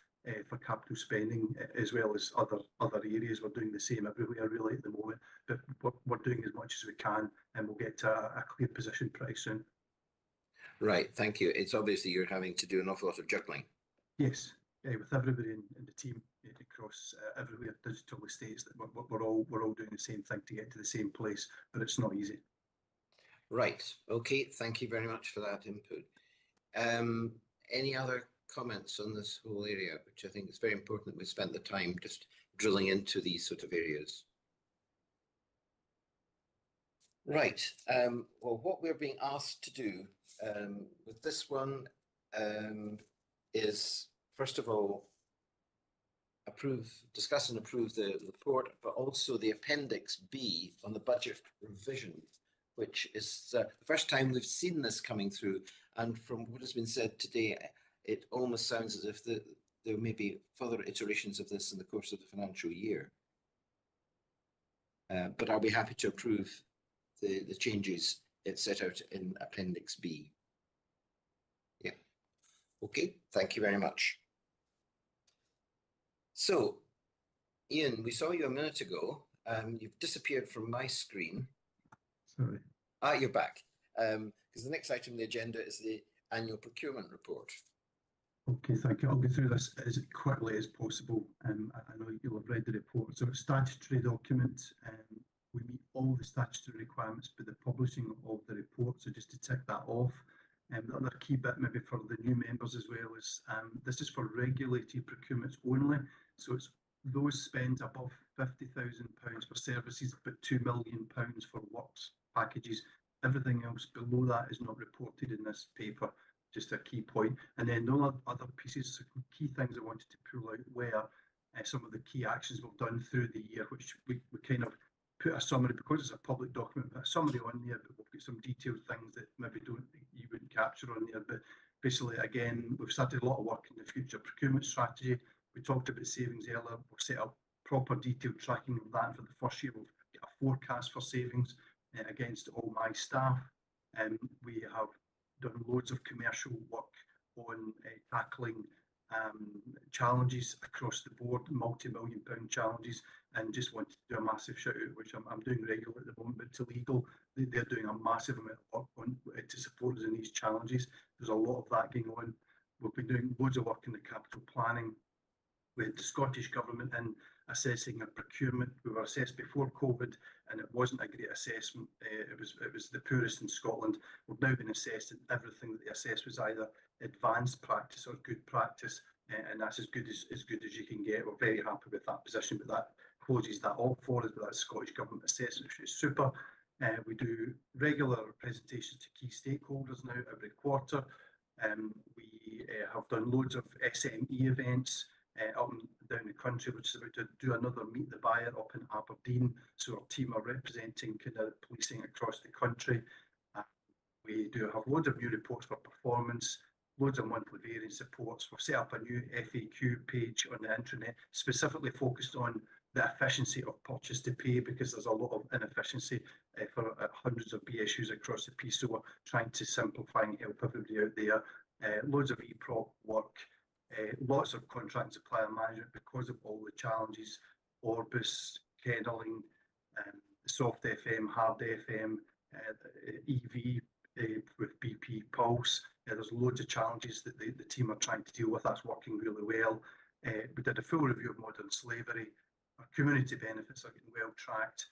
Speaker 10: for capital spending, as well as other areas. We're doing the same everywhere really at the moment, but we're doing as much as we can, and we'll get to a clear position pretty soon. Right,
Speaker 1: thank you. It's obviously you're having to do an awful lot of juggling.
Speaker 10: Yes, with everybody in the team across everywhere, digital estates, that we're all doing the same thing to get to the same place, but it's not easy.
Speaker 1: Right, okay, thank you very much for that input. Any other comments on this whole area, which I think is very important that we spent the time just drilling into these sort of areas? Right, well, what we're being asked to do with this one is, first of all, discuss and approve the report, but also the Appendix B on the budget revision, which is the first time we've seen this coming through. And from what has been said today, it almost sounds as if there may be further iterations of this in the course of the financial year. But I'll be happy to approve the changes it's set out in Appendix B. Yeah. Okay, thank you very much. So, Ian, we saw you a minute ago. You've disappeared from my screen.
Speaker 10: Sorry.
Speaker 1: Ah, you're back. Because the next item on the agenda is the annual procurement report.
Speaker 10: Okay, thank you. I'll go through this as quickly as possible. I know you'll have read the report. So it's a statutory document. We meet all the statutory requirements for the publishing of the report. So just to tick that off. The other key bit maybe for the new members as well is this is for regulated procurements only. So it's those spends above £50,000 for services, but £2 million for works packages. Everything else below that is not reported in this paper. Just a key point. And then the other pieces, key things I wanted to pull out were some of the key actions we've done through the year, which we kind of put a summary, because it's a public document, put a summary on there, but we've got some detailed things that maybe you wouldn't capture on there. But basically, again, we've started a lot of work in the future procurement strategy. We talked about savings earlier. We've set up proper detailed tracking of that. For the first year, we've got a forecast for savings against all my staff. We have done loads of commercial work on tackling challenges across the board, multi-million-pound challenges, and just wanted to do a massive shout out, which I'm doing regularly at the moment, but to legal, they're doing a massive amount of work to support us in these challenges. There's a lot of that going on. We've been doing loads of work in the capital planning with the Scottish Government in assessing a procurement. We were assessed before COVID, and it wasn't a great assessment. It was the poorest in Scotland. We've now been assessed, and everything that they assessed was either advanced practice or good practice, and that's as good as you can get. We're very happy with that position, but that closes that off for us with that Scottish Government assessment, which is super. We do regular presentations to key stakeholders now every quarter. We have done loads of SME events up and down the country, which is about to do another Meet the Buyer up in Aberdeen. So our team are representing kind of policing across the country. We do have loads of new reports for performance, loads of monthly variance reports. We've set up a new FAQ page on the intranet, specifically focused on the efficiency of purchase to pay, because there's a lot of inefficiency for hundreds of BSUs across the piece. So we're trying to simplify and help everybody out there. Loads of eProp work. Lots of contract and supplier management because of all the challenges, Orbis, Kenneling, Soft FM, Hard FM, EV with BP Pulse. There's loads of challenges that the team are trying to deal with. That's working really well. We did a full review of modern slavery. Our community benefits are getting well tracked,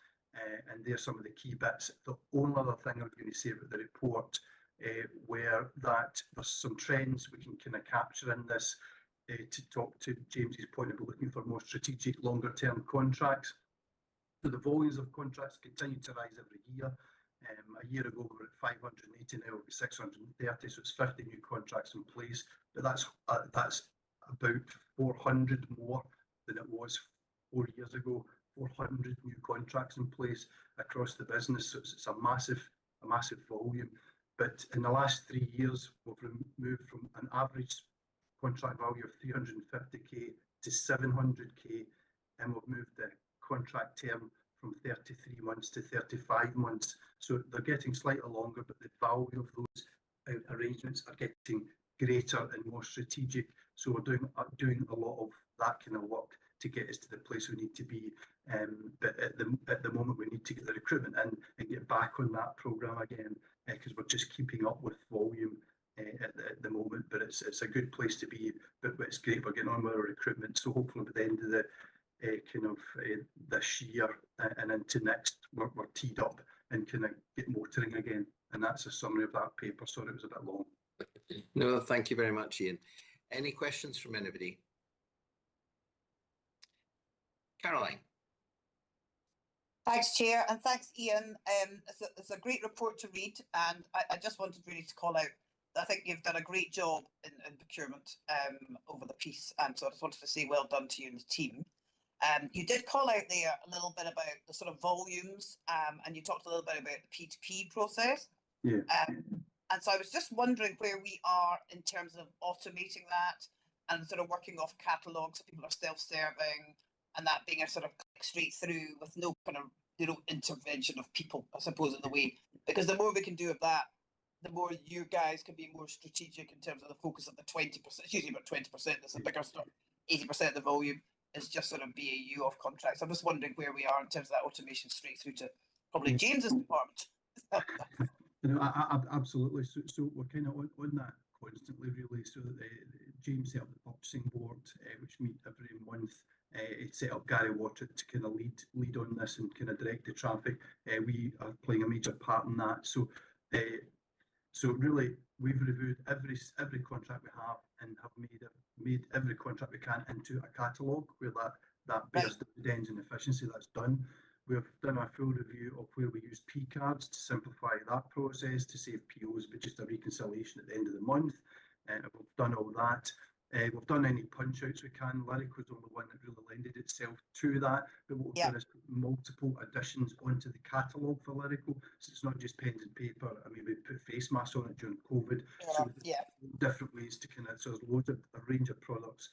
Speaker 10: and there's some of the key bits. The only other thing I was going to say about the report where that there's some trends we can kind of capture in this to talk to James's point about looking for more strategic longer term contracts. So the volumes of contracts continue to rise every year. A year ago we were at 580, now we're at 630, so it's 50 new contracts in place, but that's about 400 more than it was 4 years ago. 400 new contracts in place across the business, so it's a massive volume. But in the last 3 years, we've moved from an average contract value of 350k to 700k, and we've moved the contract term from 33 months to 35 months. So they're getting slightly longer, but the value of those arrangements are getting greater and more strategic. So we're doing a lot of that kind of work to get us to the place we need to be. But at the moment, we need to get the recruitment in and get back on that programme again, because we're just keeping up with volume at the moment. But it's a good place to be. But it's great we're getting on with our recruitment. So hopefully by the end of the this year and into next, we're teed up and kind of get motoring again. And that's a summary of that paper. Sorry, it was a bit long.
Speaker 1: No, thank you very much, Ian. Any questions from anybody? Caroline.
Speaker 11: Thanks, Chair, and thanks, Ian. It's a great report to read, and I just wanted really to call out I think you've done a great job in procurement over the piece, and so I just wanted to say well done to you and the team. You did call out there a little bit about the sort of volumes, and you talked a little bit about the P2P process.
Speaker 10: Yeah.
Speaker 11: And so I was just wondering where we are in terms of automating that and sort of working off catalogues so people are self-serving and that being a sort of click straight through with no kind of, you know, intervention of people, I suppose, in the way. Because the more we can do of that, the more you guys can be more strategic in terms of the focus of the 20%. It's usually about 20%, that's a bigger stuff. 80% of the volume is just sort of BAU off contracts. I'm just wondering where we are in terms of that automation straight through to probably James's department.
Speaker 10: You know, absolutely. So we're kind of on that constantly, really. So James set up the purchasing board, which meet every month. It set up Gary Water to kind of lead on this and kind of direct the traffic. We are playing a major part in that. So really, we've reviewed every contract we have and have made every contract we can into a catalogue where that bears dividends and efficiency. That's done. We've done a full review of where we use P cards to simplify that process to save POs, but just a reconciliation at the end of the month. We've done all that. We've done any punch outs we can. Lyric was the only one that really lended itself to that. But what we've done is put multiple additions onto the catalogue for Lyrical. So it's not just pens and paper. I mean, we put face masks on it during COVID. So different ways to kind of, so there's loads of a range of products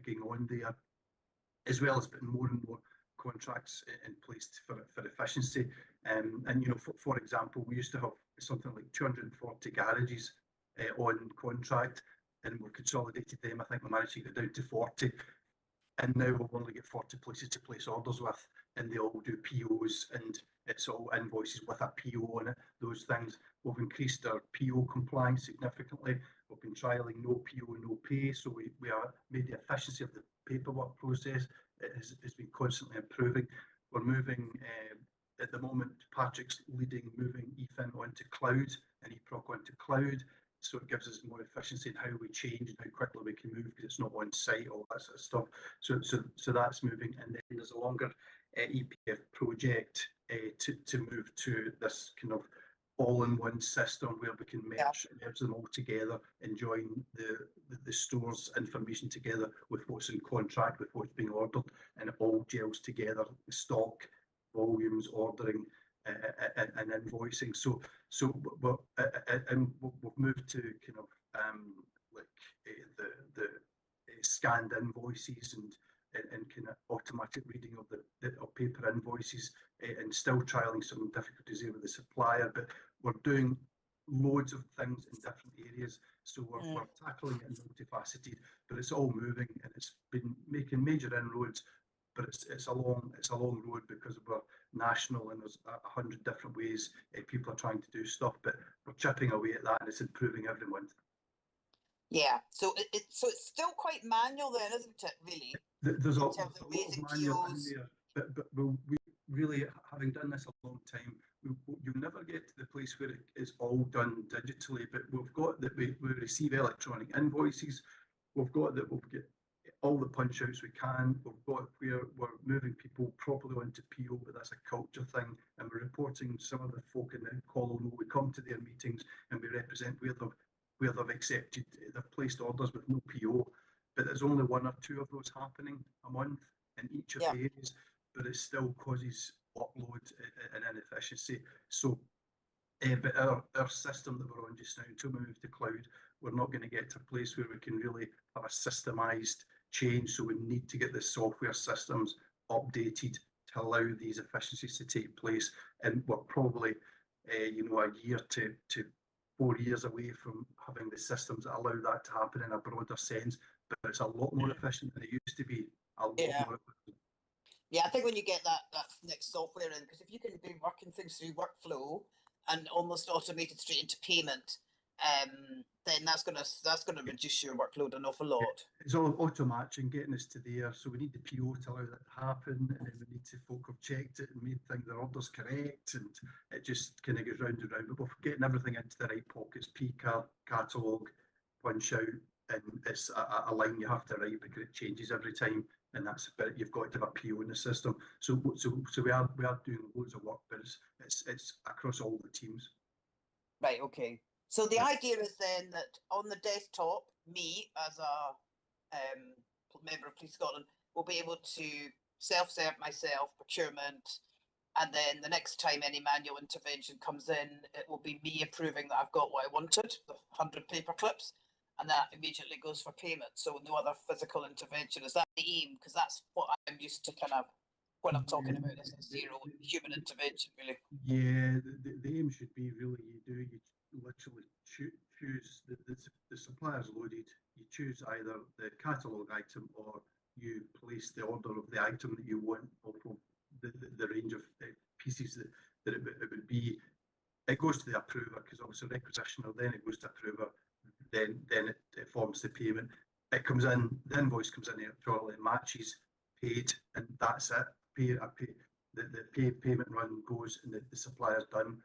Speaker 10: going on there, as well as putting more and more contracts in place for efficiency. And you know, for example, we used to have something like 240 garages on contract, and we've consolidated them. I think we managed to get it down to 40, and now we've only got 40 places to place orders with, and they all do POs, and it's all invoices with a PO on it. Those things. We've increased our PO compliance significantly. We've been trialling no PO, no pay, so we are made the efficiency of the paperwork process. It has been constantly improving. We're moving, at the moment, Patrick's leading moving EFIN onto cloud and eProc onto cloud. So it gives us more efficiency in how we change and how quickly we can move because it's not on site, all that sort of stuff. So that's moving. And then there's a longer EPF project to move to this kind of all-in-one system where we can merge them all together and join the store's information together with what's in contract, with what's being ordered, and it all gels together, stock, volumes, ordering, and invoicing. So we've moved to kind of the scanned invoices and kind of automatic reading of paper invoices, and still trialing some difficulties here with the supplier, but we're doing loads of things in different areas. So we're tackling it multifaceted, but it's all moving and it's been making major inroads, but it's a long road because we're national and there's 100 different ways people are trying to do stuff, but we're chipping away at that and it's improving every month.
Speaker 11: Yeah, so it's still quite manual then, isn't it, really?
Speaker 10: There's a lot of manual in there, but we really, having done this a long time, you'll never get to the place where it is all done digitally, but we've got that we receive electronic invoices, we've got that we'll get all the punch outs we can, we've got where we're moving people properly onto PO, but that's a culture thing, and we're reporting some of the folk in the call. We come to their meetings and we represent where they've accepted, they've placed orders with no PO, but there's only one or two of those happening a month in each of the areas, but it still causes upload and inefficiency. So, but our system that we're on just now, until we move to cloud, we're not going to get to a place where we can really have a systemised change. So we need to get the software systems updated to allow these efficiencies to take place. And we're probably, a year to 4 years away from having the systems that allow that to happen in a broader sense. But it's a lot more efficient than it used to be. A lot more efficient.
Speaker 11: Yeah, I think when you get that next software in, because if you can be working things through workflow and almost automated straight into payment, then that's gonna reduce your workload an awful lot.
Speaker 10: It's all auto matching, getting us to there. So we need the PO to allow that to happen, and then we need to folk have checked it and made their orders correct, and it just kind of goes round and round. But we're getting everything into the right pockets: P card, catalogue, punch out, and it's a line you have to write because it changes every time. And that's but you've got to have a PO in the system. So we are doing loads of work, but it's across all the teams.
Speaker 11: Right. Okay. So the idea is then that on the desktop, me as a member of Police Scotland will be able to self-serve myself, procurement, and then the next time any manual intervention comes in, it will be me approving that I've got what I wanted, the 100 paper clips, and that immediately goes for payment. So no other physical intervention. Is that the aim? Because that's what I'm used to kind of when I'm talking about this zero human intervention, really.
Speaker 10: Yeah, the aim should be really you literally choose the supplier's loaded. You choose either the catalogue item or you place the order of the item that you want off of the range of pieces that it would be. It goes to the approver because obviously requisitioner, then it goes to approver, then it forms the payment. It comes in, the invoice comes in electronically, matches, paid, and that's it. The payment run goes and the supplier's done.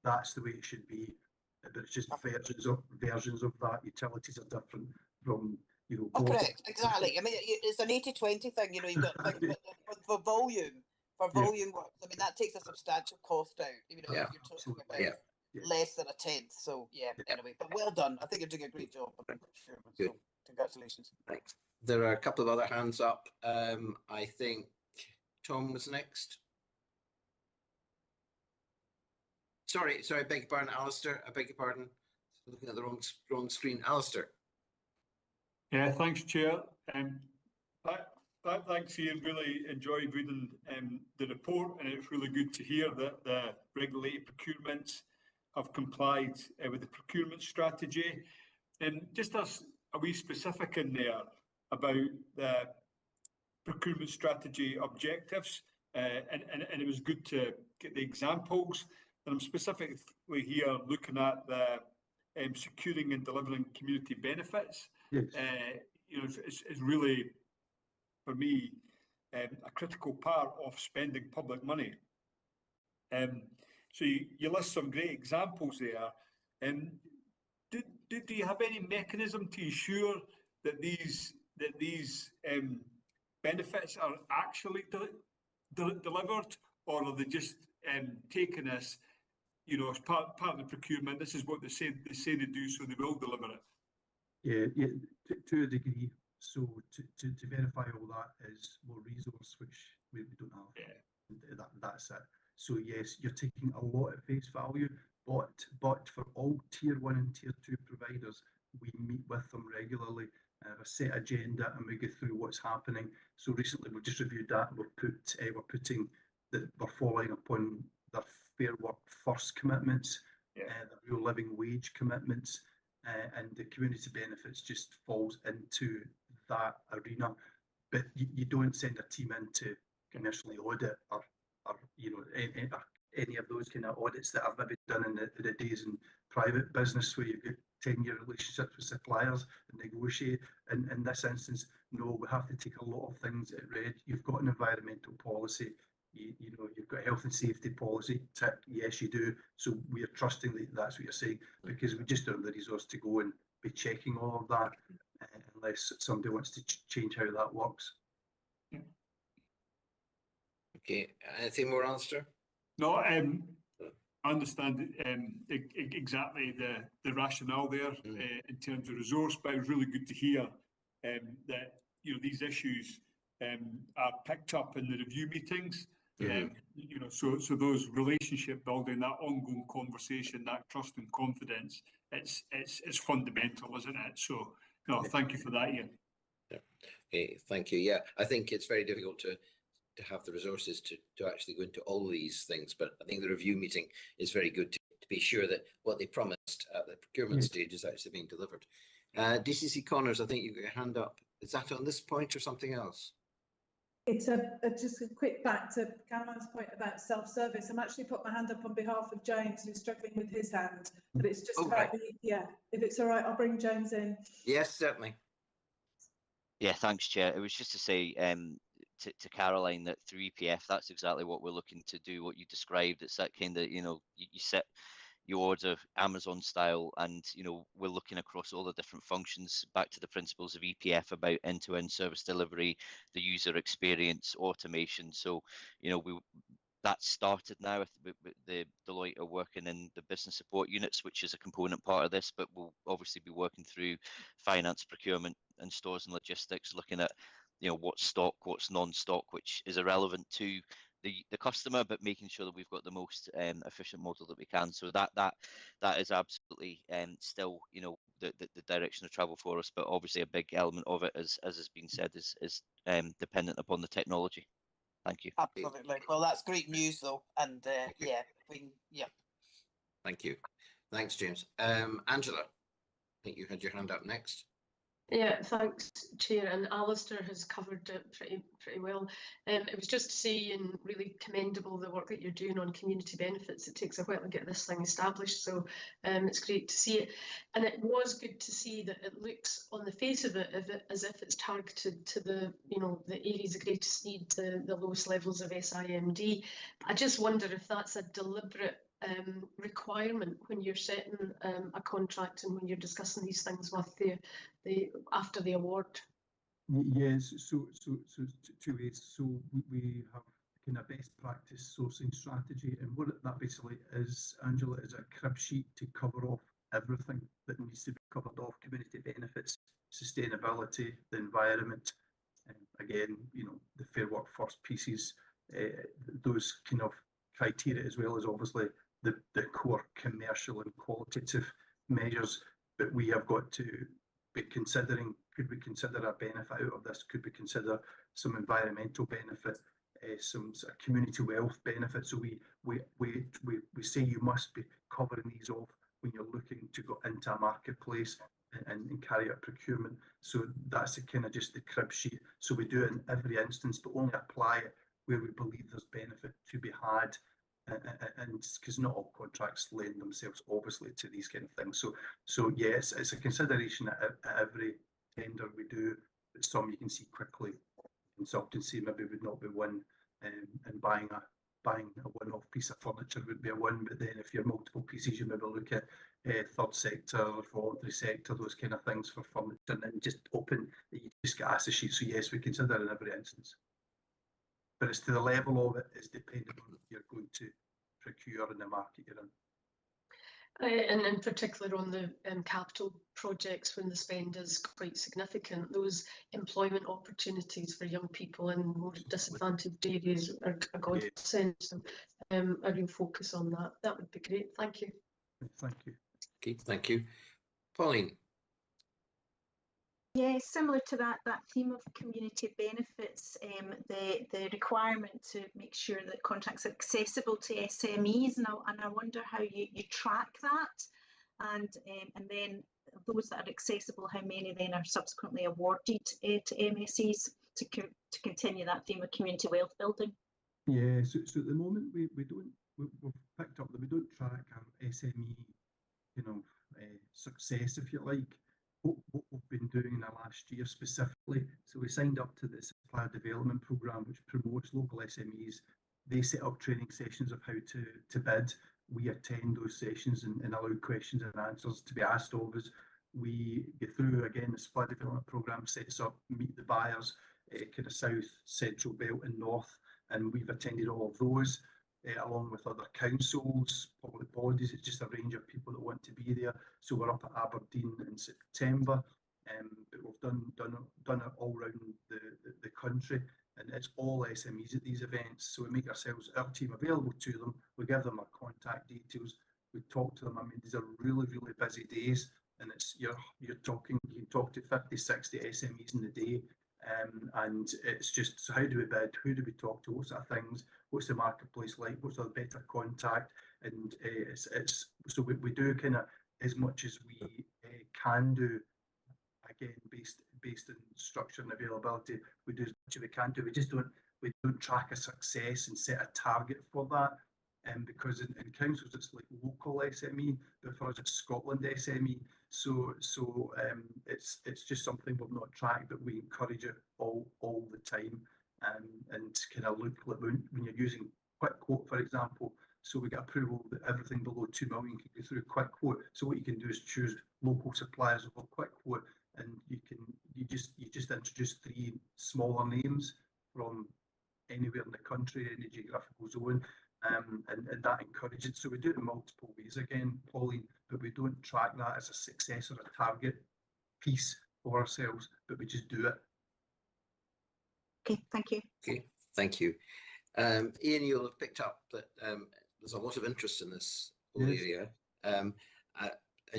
Speaker 10: That's the way it should be. But it's just versions of that. Utilities are different from, you know.
Speaker 11: Oh, correct, exactly. I mean, it's an 80-20 thing, you know, you've got to think for volume work. I mean, that takes a substantial cost out, you know, you're talking about less than a tenth. So, anyway, but well done. I think you're doing a great job.
Speaker 1: Good.
Speaker 11: So, congratulations.
Speaker 1: Thanks. There are a couple of other hands up. I think Tom was next. Sorry, I beg your pardon, Alistair. I beg your pardon. Looking at the wrong screen. Alistair.
Speaker 6: Yeah, thanks, Chair. Thanks, Ian. Really enjoyed reading the report, and it's really good to hear that the regulated procurements have complied with the procurement strategy. And just as a wee specific in there about the procurement strategy objectives, and it was good to get the examples. And I'm specifically here looking at the securing and delivering community benefits.
Speaker 10: Yes.
Speaker 6: You know, it's really, for me, a critical part of spending public money. So you list some great examples there. Do you have any mechanism to ensure that these benefits are actually delivered, or are they just taken as, you know, as part of the procurement? This is what they say they do, so they will deliver it.
Speaker 10: Yeah, to a degree. So to verify all that is more resource, which we don't have. Yeah. That's it. So yes, you're taking a lot at face value, but for all tier 1 and tier 2 providers, we meet with them regularly, have a set agenda, and we go through what's happening. So recently we've just reviewed that. We're following up on their Fair Work First commitments, the real living wage commitments, and the community benefits just falls into that arena. But you don't send a team in to initially audit or you know, any of those kind of audits that I've maybe done in the days in private business where you've got 10-year relationships with suppliers and negotiate. And in this instance, no, we have to take a lot of things at red. You've got an environmental policy, you know, you've got a health and safety policy, tick, yes you do. So we are trusting that that's what you're saying, because we just don't have the resource to go and be checking all of that unless somebody wants to change how that works.
Speaker 1: Okay, anything more, Alistair?
Speaker 6: No, I understand exactly the rationale there in terms of resource, but it was really good to hear that, you know, these issues are picked up in the review meetings. You know, so those relationship building, that ongoing conversation, that trust and confidence, it's fundamental, isn't it? So, no, thank you for that, Ian.
Speaker 1: Okay, thank you. Yeah, I think it's very difficult to have the resources to actually go into all these things, but I think the review meeting is very good to be sure that what they promised at the procurement stage is actually being delivered. DCC Connors, I think you've got your hand up. Is that on this point or something else?
Speaker 2: It's just a quick back to Caroline's point about self-service. I'm actually put my hand up on behalf of James, who's struggling with his hand, but it's just about if it's all right, I'll bring James in.
Speaker 1: Yes, certainly. Yeah,
Speaker 4: thanks, Chair. It was just to say to Caroline that through EPF, that's exactly what we're looking to do, what you described. It's that kind of, you know, you order Amazon style, and, you know, we're looking across all the different functions back to the principles of EPF about end-to-end service delivery, the user experience, automation. So, you know, That's started now. The Deloitte are working in the business support units, which is a component part of this, but we'll obviously be working through finance, procurement, and stores and logistics, looking at what's stock, what's non-stock, which is irrelevant to the customer, but making sure that we've got the most efficient model that we can. So that is absolutely still the direction of travel for us, but obviously a big element of it, as has been said, is dependent upon the technology. Thank you.
Speaker 11: Absolutely. Well, that's great news, though, and yeah.
Speaker 1: Thank you. Thanks, James. Angela, I think you had your hand up next.
Speaker 9: Yeah, thanks, Chair. And Alistair has covered it pretty well. It was just to say, and really commendable, the work that you're doing on community benefits. It takes a while to get this thing established, so it's great to see it. And it was good to see that it looks on the face of it as if it's targeted to the areas of greatest need, the lowest levels of SIMD. I just wonder if that's a deliberate requirement when you're setting a contract and when you're discussing these things with the after the award.
Speaker 10: Yes, so two ways. So we have kind of best practice sourcing strategy, and what that basically is, Angela, is a crib sheet to cover off everything that needs to be covered off: community benefits, sustainability, the environment, and again, the Fair Work First pieces, those kind of criteria, as well as obviously the core commercial and qualitative measures. But we have got to be considering, could we consider a benefit out of this? Could we consider some environmental benefit, some sort of community wealth benefit? So we say you must be covering these off when you're looking to go into a marketplace and carry out procurement. So that's kind of just the crib sheet. So we do it in every instance, but only apply it where we believe there's benefit to be had. And because not all contracts lend themselves obviously to these kind of things, so yes, it's a consideration at every tender we do. But some you can see quickly, consultancy maybe would not be one, and buying a one-off piece of furniture would be a one. But then if you're multiple pieces, you maybe look at third sector, voluntary sector, those kind of things for furniture, and then just open that you just get asked a sheet. So yes, we consider in every instance. But it's to the level of it is dependent on if you're going to procure in the market you're in.
Speaker 9: And in particular on the capital projects, when the spend is quite significant, those employment opportunities for young people in more disadvantaged areas are a godsend. So a real focus on that. That would be great. Thank you.
Speaker 10: Thank you.
Speaker 1: Okay, thank you. Pauline.
Speaker 5: Yeah, similar to that theme of community benefits, the requirement to make sure that contracts are accessible to SMEs, and I wonder how you track that, and then those that are accessible, how many then are subsequently awarded to MSEs to continue that theme of community wealth building.
Speaker 10: Yeah, so at the moment we've picked up that we don't track our SME, success, if you like. What we've been doing in the last year specifically, so we signed up to the Supplier Development Programme, which promotes local SMEs. They set up training sessions of how to bid. We attend those sessions and allow questions and answers to be asked of us. We get through, again, the Supplier Development Programme sets up Meet the Buyers, kind of south, central belt and north, and we've attended all of those. Along with other councils, public bodies. It's just a range of people that want to be there. So we're up at Aberdeen in September, but we've done it all around the country, and it's all SMEs at these events. So we make our team available to them. We give them our contact details. We talk to them. I mean, these are really, really busy days, and it's you can talk to 50, 60 SMEs in a day. And it's just, so how do we bid? Who do we talk to? What sort of things? What's the marketplace like? What's our better contact? And it's so we do kind of as much as we can do. Again, based on structure and availability, we do as much as we can do. We don't track a success and set a target for that. Because in councils it's like local SME, but for us it's Scotland SME. So it's just something we've not tracked, but we encourage it all the time. And kind of look like when you're using quick quote, for example. So we get approval that everything below 2 million can go through quick quote. So what you can do is choose local suppliers of a quick quote, and you just introduce 3 smaller names from anywhere in the country, any geographical zone, and that encourages it. So we do it in multiple ways again, Pauline, but we don't track that as a success or a target piece for ourselves, but we just do it.
Speaker 5: Okay, thank you.
Speaker 1: Okay, thank you. Ian, you'll have picked up that there's a lot of interest in this whole area, and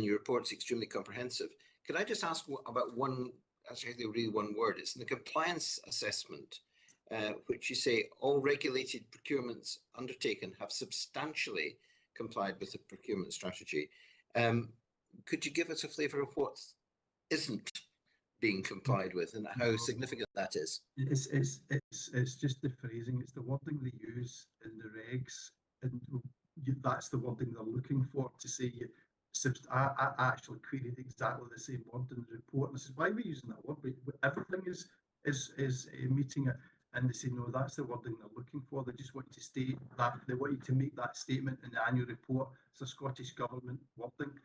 Speaker 1: your report's extremely comprehensive. Could I just ask about one, actually really one word? It's in the compliance assessment, which you say all regulated procurements undertaken have substantially complied with the procurement strategy. Could you give us a flavour of what isn't being complied with and how significant that is?
Speaker 10: It's just the phrasing, it's the wording they use in the regs, and that's the wording they're looking for to say. I actually queried exactly the same word in the report, and I said, why are we using that word? Everything is meeting it, and they say no, that's the wording they're looking for. They just want to state that they want you to make that statement in the annual report. It's a Scottish Government wording,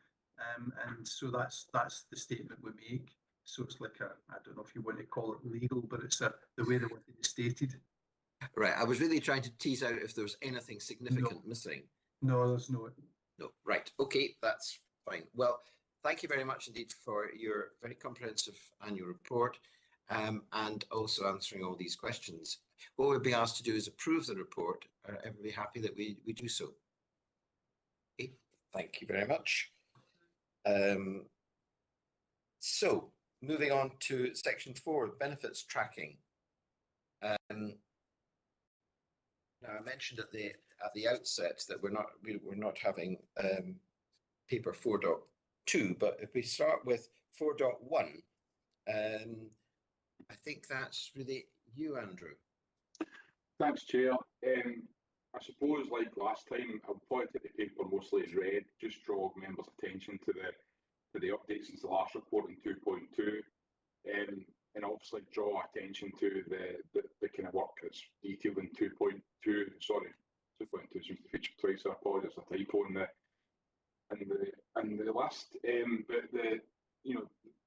Speaker 10: and so that's the statement we make. So it's like I don't know if you want to call it legal, but it's the way they want it stated.
Speaker 1: Right. I was really trying to tease out if there was anything significant missing.
Speaker 10: No, there's no.
Speaker 1: No. Right. Okay, that's fine. Well, thank you very much indeed for your very comprehensive annual report, and also answering all these questions. What we'll be asked to do is approve the report. Are everybody happy that we do so? Okay. Thank you very much. So moving on to section 4, benefits tracking. Now I mentioned at the outset that we're not having paper 4.2, but if we start with 4.1, I think that's really you, Andrew.
Speaker 7: Thanks, Chair. I suppose, like last time, I'll point at the paper mostly as read, just draw members' attention to the updates since the last report in 2.2, and obviously draw attention to the kind of work that's detailed in 2.2. Sorry, 2.2 seems to feature twice. I apologise, a typo in the list. But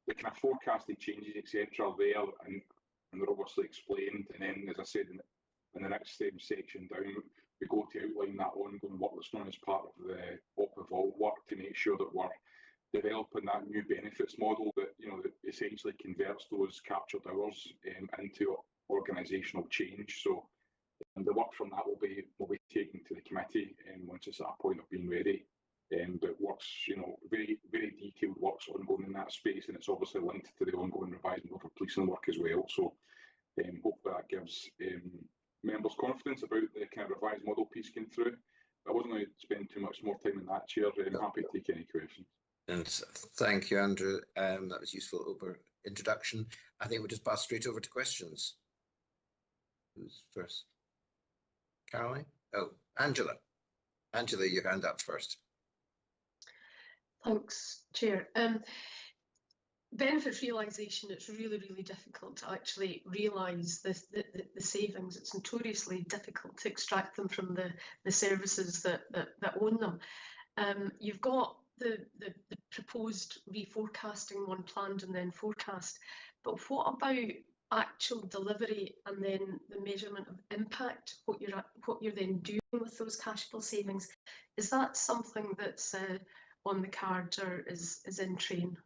Speaker 7: the kind of forecasted changes, etc., are there, and they're obviously explained. And then, as I said, in the next section down, we go to outline that ongoing work that's done as part of the Evolve work to make sure that we're developing that new benefits model that that essentially converts those captured hours into organisational change. So the work from that will be taken to the committee once it's at a point of being ready. But works, very very detailed works ongoing in that space, and it's obviously linked to the ongoing revising of policing work as well. So hopefully that gives members confidence about the kind of revised model piece going through. I wasn't going to spend too much more time in that, Chair. I'm happy to take any questions.
Speaker 1: And thank you, Andrew. That was useful introduction. I think we'll just pass straight over to questions. Who's first? Caroline? Oh, Angela. Angela, your hand up first.
Speaker 9: Thanks, Chair. Benefits realisation, it's really, really difficult to actually realise the savings. It's notoriously difficult to extract them from the services that own them. You've got the proposed reforecasting one planned and then forecast, but what about actual delivery and then the measurement of impact, what you're then doing with those cash flow savings? Is that something that's on the cards or is in train?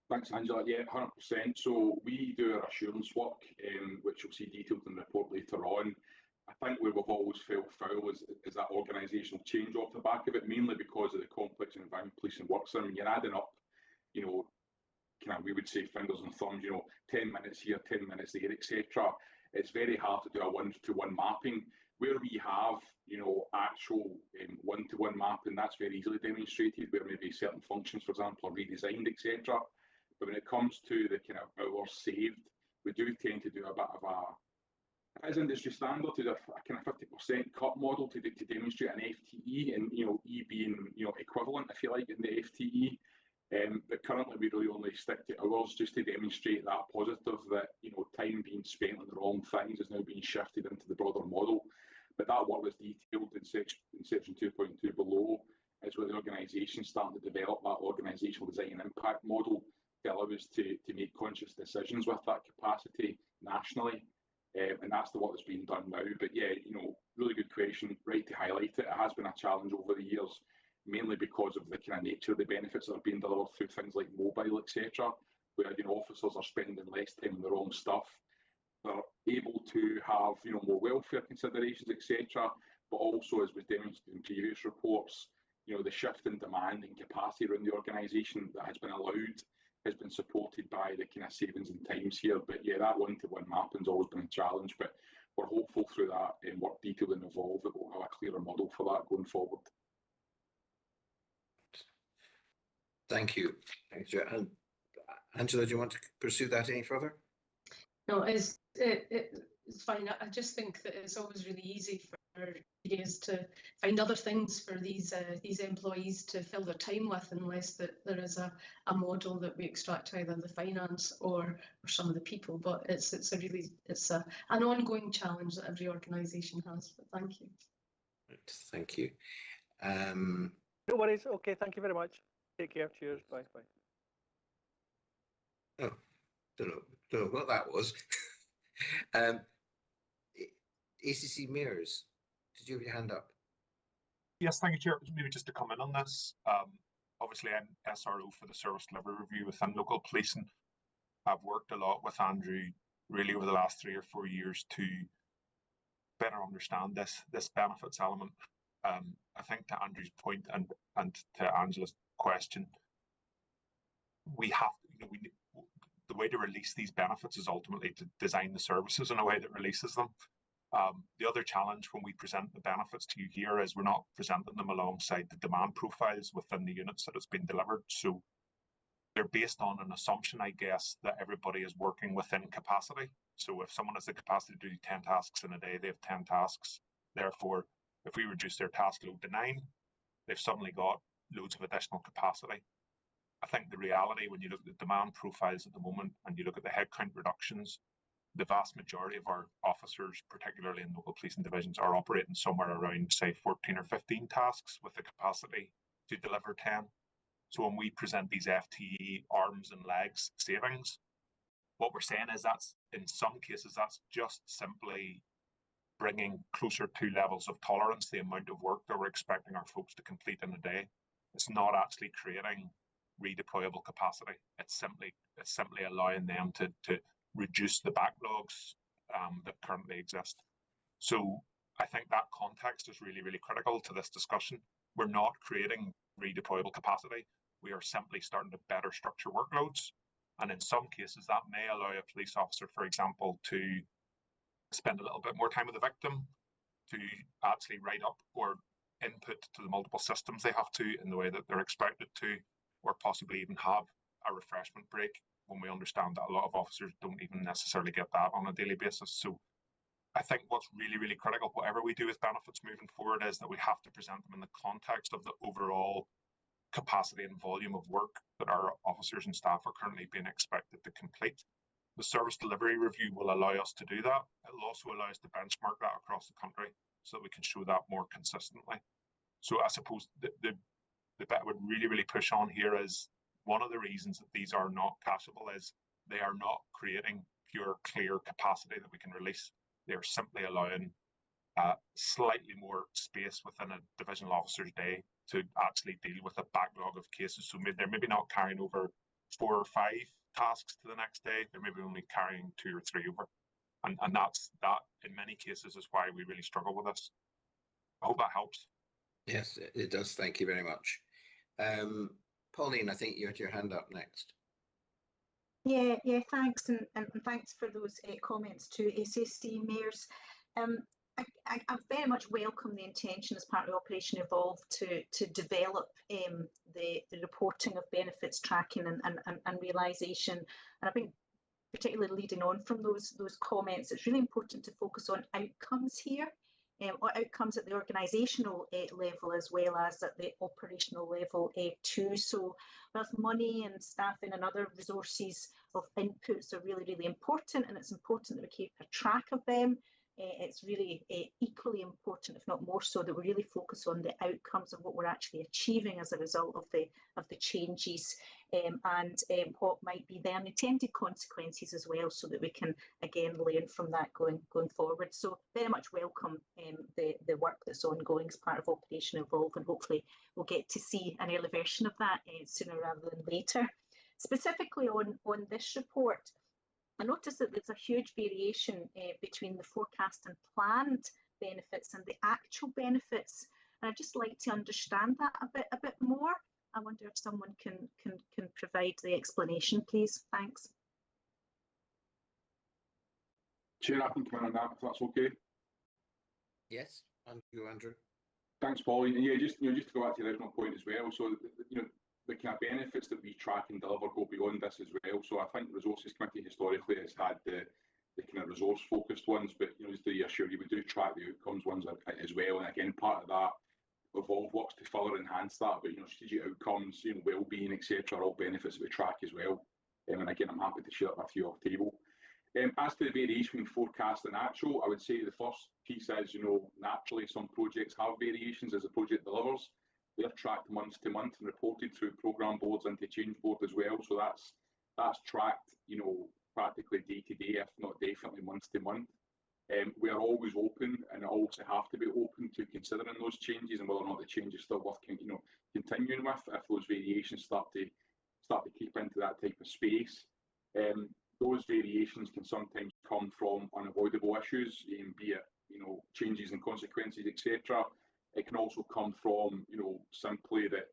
Speaker 7: Thanks, Angela. Yeah, 100%. So we do our assurance work, which you'll see detailed in the report later on. I think where we've always fell foul is that organisational change off the back of it, mainly because of the complex environment policing works in. You're adding up, we would say fingers and thumbs, 10 minutes here, 10 minutes there, etc. It's very hard to do a one-to-one mapping. Where we have, actual one-to-one mapping, that's very easily demonstrated, where maybe certain functions, for example, are redesigned, etc. But when it comes to the kind of hours saved, we do tend to do a bit of as industry standard, to do a kind of 50% cut model to demonstrate an FTE, and E being equivalent, if you like, in the FTE. But currently we really only stick to hours just to demonstrate that positive, that time being spent on the wrong things is now being shifted into the broader model. But that work was detailed in section 2.2 below, is where the organisation starting to develop that organisational design and impact model to allow us to make conscious decisions with that capacity nationally. and that's the work that's being done now. But yeah, really good question, right to highlight it. It has been a challenge over the years, mainly because of the kind of nature of the benefits that are being delivered through things like mobile, etc., where officers are spending less time on the wrong stuff. They're able to have more welfare considerations, etc., but also, as was demonstrated in previous reports, the shift in demand and capacity around the organisation that has been allowed has been supported by the kind of savings in times here. But yeah, that one-to-one mapping's always been a challenge, but we're hopeful through that work detail and evolve that we'll have a clearer model for that going forward.
Speaker 1: Thank you. Thanks, and Angela, do you want to pursue that any further?
Speaker 9: No, it's fine. I just think that it's always really easy for areas to find other things for these employees to fill their time with, unless that there is a model that we extract either the finance or some of the people. But it's an ongoing challenge that every organisation has. But thank you.
Speaker 1: Right, thank you.
Speaker 12: No worries. Okay, thank you very much. Take care. Cheers. Bye. Bye.
Speaker 1: Oh, don't know what that was. ACC mayors, did you have your hand up?
Speaker 13: Yes, thank you, Chair. Maybe just to come in on this. Obviously, I'm SRO for the Service Delivery Review within local policing. I've worked a lot with Andrew really over the last 3 or 4 years to better understand this benefits element. I think to Andrew's point and to Angela's question, we have the way to release these benefits is ultimately to design the services in a way that releases them. The other challenge when we present the benefits to you here is we're not presenting them alongside the demand profiles within the units that it's been delivered. So they're based on an assumption, I guess, that everybody is working within capacity. So if someone has the capacity to do 10 tasks in a day, they have 10 tasks. Therefore, if we reduce their task load to 9, they've suddenly got loads of additional capacity. I think the reality, when you look at the demand profiles at the moment and you look at the headcount reductions, the vast majority of our officers, particularly in local policing divisions, are operating somewhere around, say, 14 or 15 tasks with the capacity to deliver 10. So when we present these FTE arms and legs savings, what we're saying is that's, in some cases, that's just simply bringing closer to levels of tolerance the amount of work that we're expecting our folks to complete in a day. It's not actually creating redeployable capacity. It's simply allowing them to reduce the backlogs that currently exist. So I think that context is really, really critical to this discussion. We're not creating redeployable capacity. We are simply starting to better structure workloads. And in some cases, that may allow a police officer, for example, to spend a little bit more time with the victim, to actually write up or input to the multiple systems they have to in the way that they're expected to, or possibly even have a refreshment break, when we understand that a lot of officers don't even necessarily get that on a daily basis. So I think what's really, really critical, whatever we do with benefits moving forward, is that we have to present them in the context of the overall capacity and volume of work that our officers and staff are currently being expected to complete. The service delivery review will allow us to do that. It will also allow us to benchmark that across the country so that we can show that more consistently. So I suppose the bit I would really, really push on here is one of the reasons that these are not cashable is they are not creating pure, clear capacity that we can release. They are simply allowing slightly more space within a divisional officer's day to actually deal with a backlog of cases. So they're maybe not carrying over 4 or 5 tasks to the next day. They're maybe only carrying 2 or 3 over. And that in many cases is why we really struggle with this. I hope that helps.
Speaker 1: Yes, it does. Thank you very much. Pauline, I think you had your hand up next.
Speaker 5: Yeah, thanks, and thanks for those comments to SSC mayors. I very much welcome the intention as part of Operation Evolve to develop the reporting of benefits tracking and realisation. And I think particularly leading on from those comments, it's really important to focus on outcomes here, or outcomes at the organisational level as well as at the operational level too. So both money and staffing and other resources of inputs are really, really important, and it's important that we keep a track of them. It's really equally important, if not more so, that we really focus on the outcomes of what we're actually achieving as a result of the changes and what might be the unintended consequences as well, so that we can again learn from that going forward. So very much welcome the work that's ongoing as part of Operation Evolve, and hopefully we'll get to see an early version of that sooner rather than later. Specifically on this report, I noticed that there's a huge variation between the forecast and planned benefits and the actual benefits. And I'd just like to understand that a bit more. I wonder if someone can provide the explanation, please. Thanks.
Speaker 7: Chair, I can come in on that if that's okay.
Speaker 1: Yes, Andrew.
Speaker 7: Thanks, Paul. Yeah, just to go back to the original point as well. So the kind of benefits that we track and deliver go beyond this as well. So I think the Resources Committee historically has had the kind of resource-focused ones, but just to reassure you, we do track the outcomes ones as well. And again, part of that Evolve works to further enhance that. But strategic outcomes, well-being, etc., are all benefits that we track as well. And again, I'm happy to share that with you off table. As to the variation between forecast and actual, I would say the first piece is, naturally some projects have variations as the project delivers. They're tracked month to month and reported through programme boards into change board as well. So that's tracked, practically day to day, if not definitely month to month. We are always open and also have to be open to considering those changes and whether or not the change is still worth continuing with if those variations start to creep into that type of space. Those variations can sometimes come from unavoidable issues, be it changes and consequences, etc. It can also come from simply that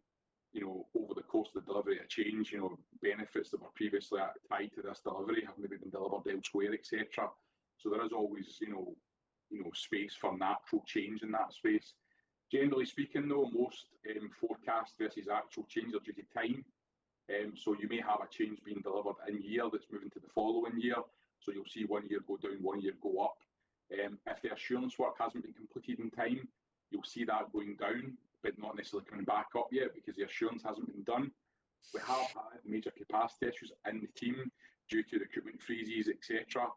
Speaker 7: over the course of the delivery of change, benefits that were previously tied to this delivery have maybe been delivered elsewhere, etc. So there is always space for natural change in that space. Generally speaking, though, most forecast versus actual change are due to time. So you may have a change being delivered in year that's moving to the following year. So you'll see 1 year go down, 1 year go up. If the assurance work hasn't been completed in time, you'll see that going down, but not necessarily coming back up yet because the assurance hasn't been done. We have had major capacity issues in the team due to recruitment freezes, etc.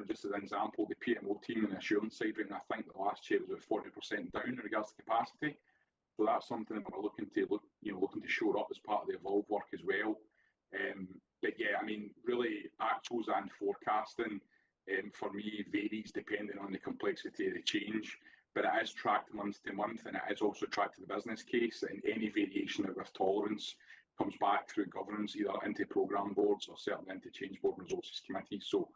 Speaker 7: Just as an example, the PMO team and the assurance side, I think the last year was about 40% down in regards to capacity. So that's something that we're looking to shore up as part of the Evolve work as well. But yeah, really actuals and forecasting for me varies depending on the complexity of the change. But it is tracked month to month, and it is also tracked to the business case. And any variation out with tolerance comes back through governance, either into programme boards or certainly into change board and resources committees. So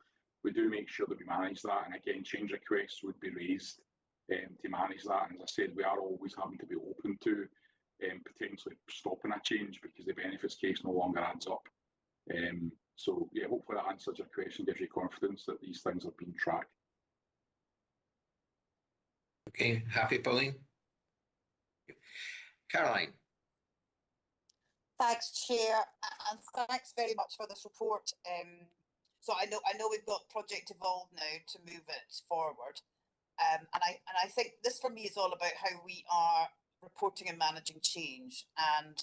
Speaker 7: we do make sure that we manage that. And again, change requests would be raised to manage that. And as I said, we are always having to be open to potentially stopping a change because the benefits case no longer adds up. So yeah, hopefully that answers your question, gives you confidence that these things are being tracked.
Speaker 1: Okay, happy, Pauline? Caroline.
Speaker 11: Thanks, Chair, and thanks very much for this report. So I know we've got Project Evolve now to move it forward, and I think this for me is all about how we are reporting and managing change. And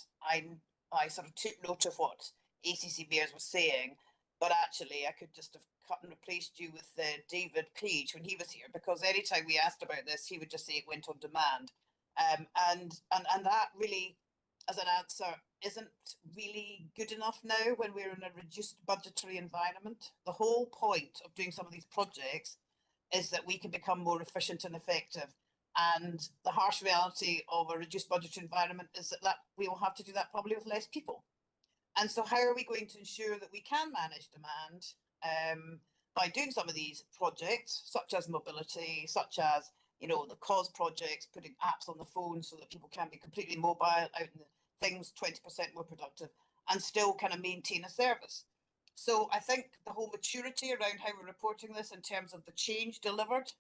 Speaker 11: I sort of took note of what ACC Mayors was saying, but actually I could just have cut and replaced you with David Page when he was here, because anytime we asked about this, he would just say it went on demand, and that really, as an answer, isn't really good enough now when we're in a reduced budgetary environment. The whole point of doing some of these projects is that we can become more efficient and effective. And the harsh reality of a reduced budgetary environment is that we will have to do that probably with less people. And so how are we going to ensure that we can manage demand by doing some of these projects, such as mobility, such as, the cause projects, putting apps on the phone so that people can be completely mobile, out in the things 20% more productive, and still kind of maintain a service. So I think the whole maturity around how we're reporting this in terms of the change delivered,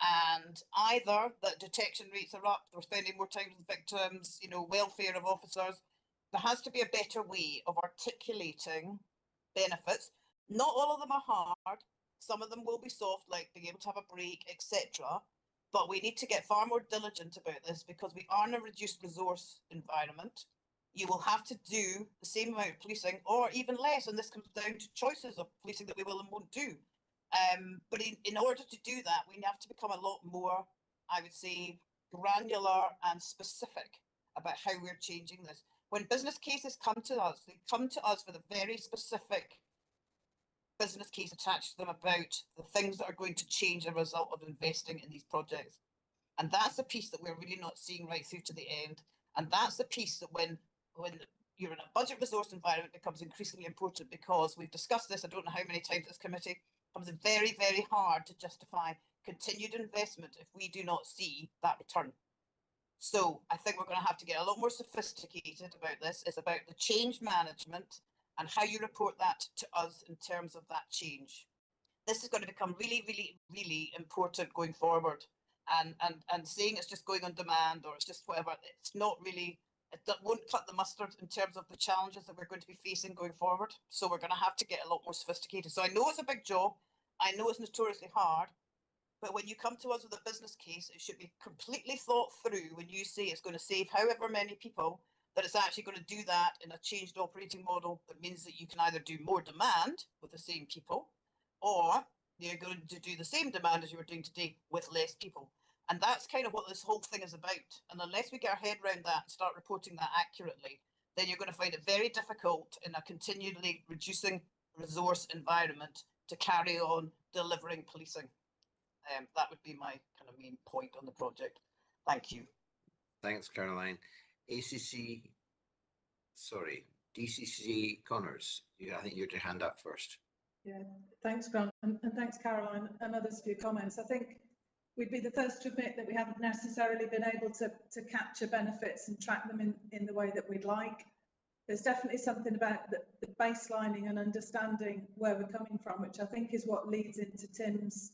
Speaker 11: and either that detection rates are up, we're spending more time with victims, welfare of officers. There has to be a better way of articulating benefits. Not all of them are hard. Some of them will be soft, like being able to have a break, etc. But we need to get far more diligent about this because we are in a reduced resource environment. You will have to do the same amount of policing or even less, and this comes down to choices of policing that we will and won't do. But in order to do that, we have to become a lot more, I would say, granular and specific about how we're changing this. when business cases come to us, they come to us with a very specific business case attached to them about the things that are going to change as a result of investing in these projects. And that's the piece that we're really not seeing right through to the end. And that's the piece that when you're in a budget resource environment becomes increasingly important, because we've discussed this, I don't know how many times this committee, becomes very, very hard to justify continued investment if we do not see that return. So I think we're going to have to get a lot more sophisticated about this. It's about the change management and how you report that to us in terms of that change. This is going to become really, really, really important going forward. And saying it's just going on demand or it's just whatever, it's not really, it won't cut the mustard in terms of the challenges that we're going to be facing going forward. So we're going to have to get a lot more sophisticated. So I know it's a big job. I know it's notoriously hard. But when you come to us with a business case, it should be completely thought through when you say it's going to save however many people, that it's actually going to do that in a changed operating model that means that you can either do more demand with the same people, or you're going to do the same demand as you were doing today with less people. And that's kind of what this whole thing is about. And unless we get our head around that and start reporting that accurately, then you're going to find it very difficult in a continually reducing resource environment to carry on delivering policing. That would be my kind of main point on the project. Thank you.
Speaker 1: Thanks, Caroline. DCC Connors, I think you had your hand up first.
Speaker 2: Yeah, thanks, Grant, and thanks, Caroline, and others for your comments. I think we'd be the first to admit that we haven't necessarily been able to capture benefits and track them in the way that we'd like. There's definitely something about the baselining and understanding where we're coming from, which I think is what leads into Tim's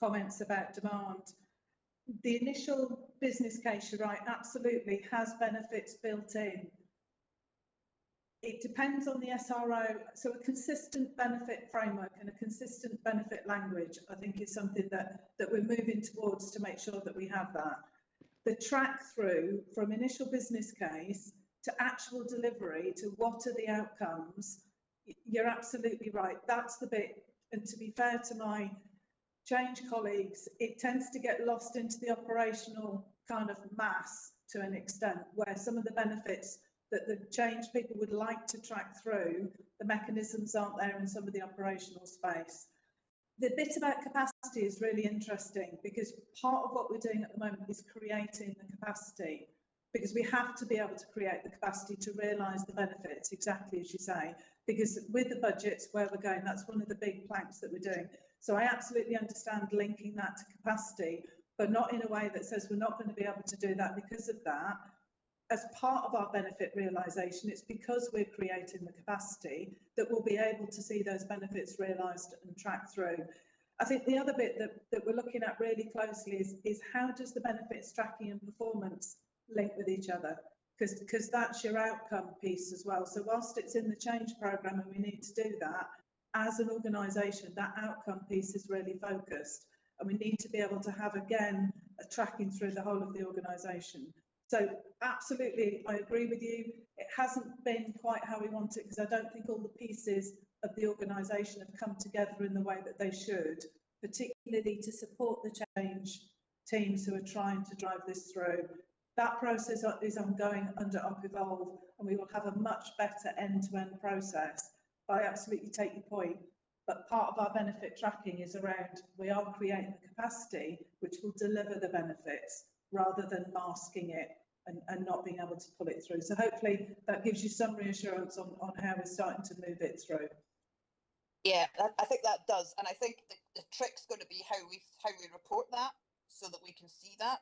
Speaker 2: comments about demand. The initial business case, you're right, absolutely has benefits built in. It depends on the SRO. So a consistent benefit framework and a consistent benefit language, I think, is something that we're moving towards to make sure that we have that. The track through from initial business case to actual delivery to what are the outcomes, you're absolutely right. That's the bit. And to be fair to my change colleagues, it tends to get lost into the operational kind of mass to an extent, where some of the benefits that the change people would like to track through, the mechanisms aren't there in some of the operational space. The bit about capacity is really interesting, because part of what we're doing at the moment is creating the capacity, because we have to be able to create the capacity to realise the benefits, exactly as you say, because with the budgets where we're going, that's one of the big planks that we're doing. So I absolutely understand linking that to capacity, but not in a way that says we're not going to be able to do that because of that. As part of our benefit realisation, it's because we're creating the capacity that we'll be able to see those benefits realised and tracked through. I think the other bit that we're looking at really closely is how does the benefits tracking and performance link with each other? Because that's your outcome piece as well. So whilst it's in the change programme and we need to do that, as an organisation, that outcome piece is really focused. And we need to be able to have, again, a tracking through the whole of the organisation. So absolutely, I agree with you. It hasn't been quite how we want it, because I don't think all the pieces of the organisation have come together in the way that they should, particularly to support the change teams who are trying to drive this through. That process is ongoing under Evolve, and we will have a much better end-to-end process. I absolutely take your point, but part of our benefit tracking is around, we are creating the capacity which will deliver the benefits rather than masking it and not being able to pull it through. So hopefully that gives you some reassurance on how we're starting to move it through.
Speaker 11: Yeah, I think that does. And I think the trick's going to be how we report that so that we can see that.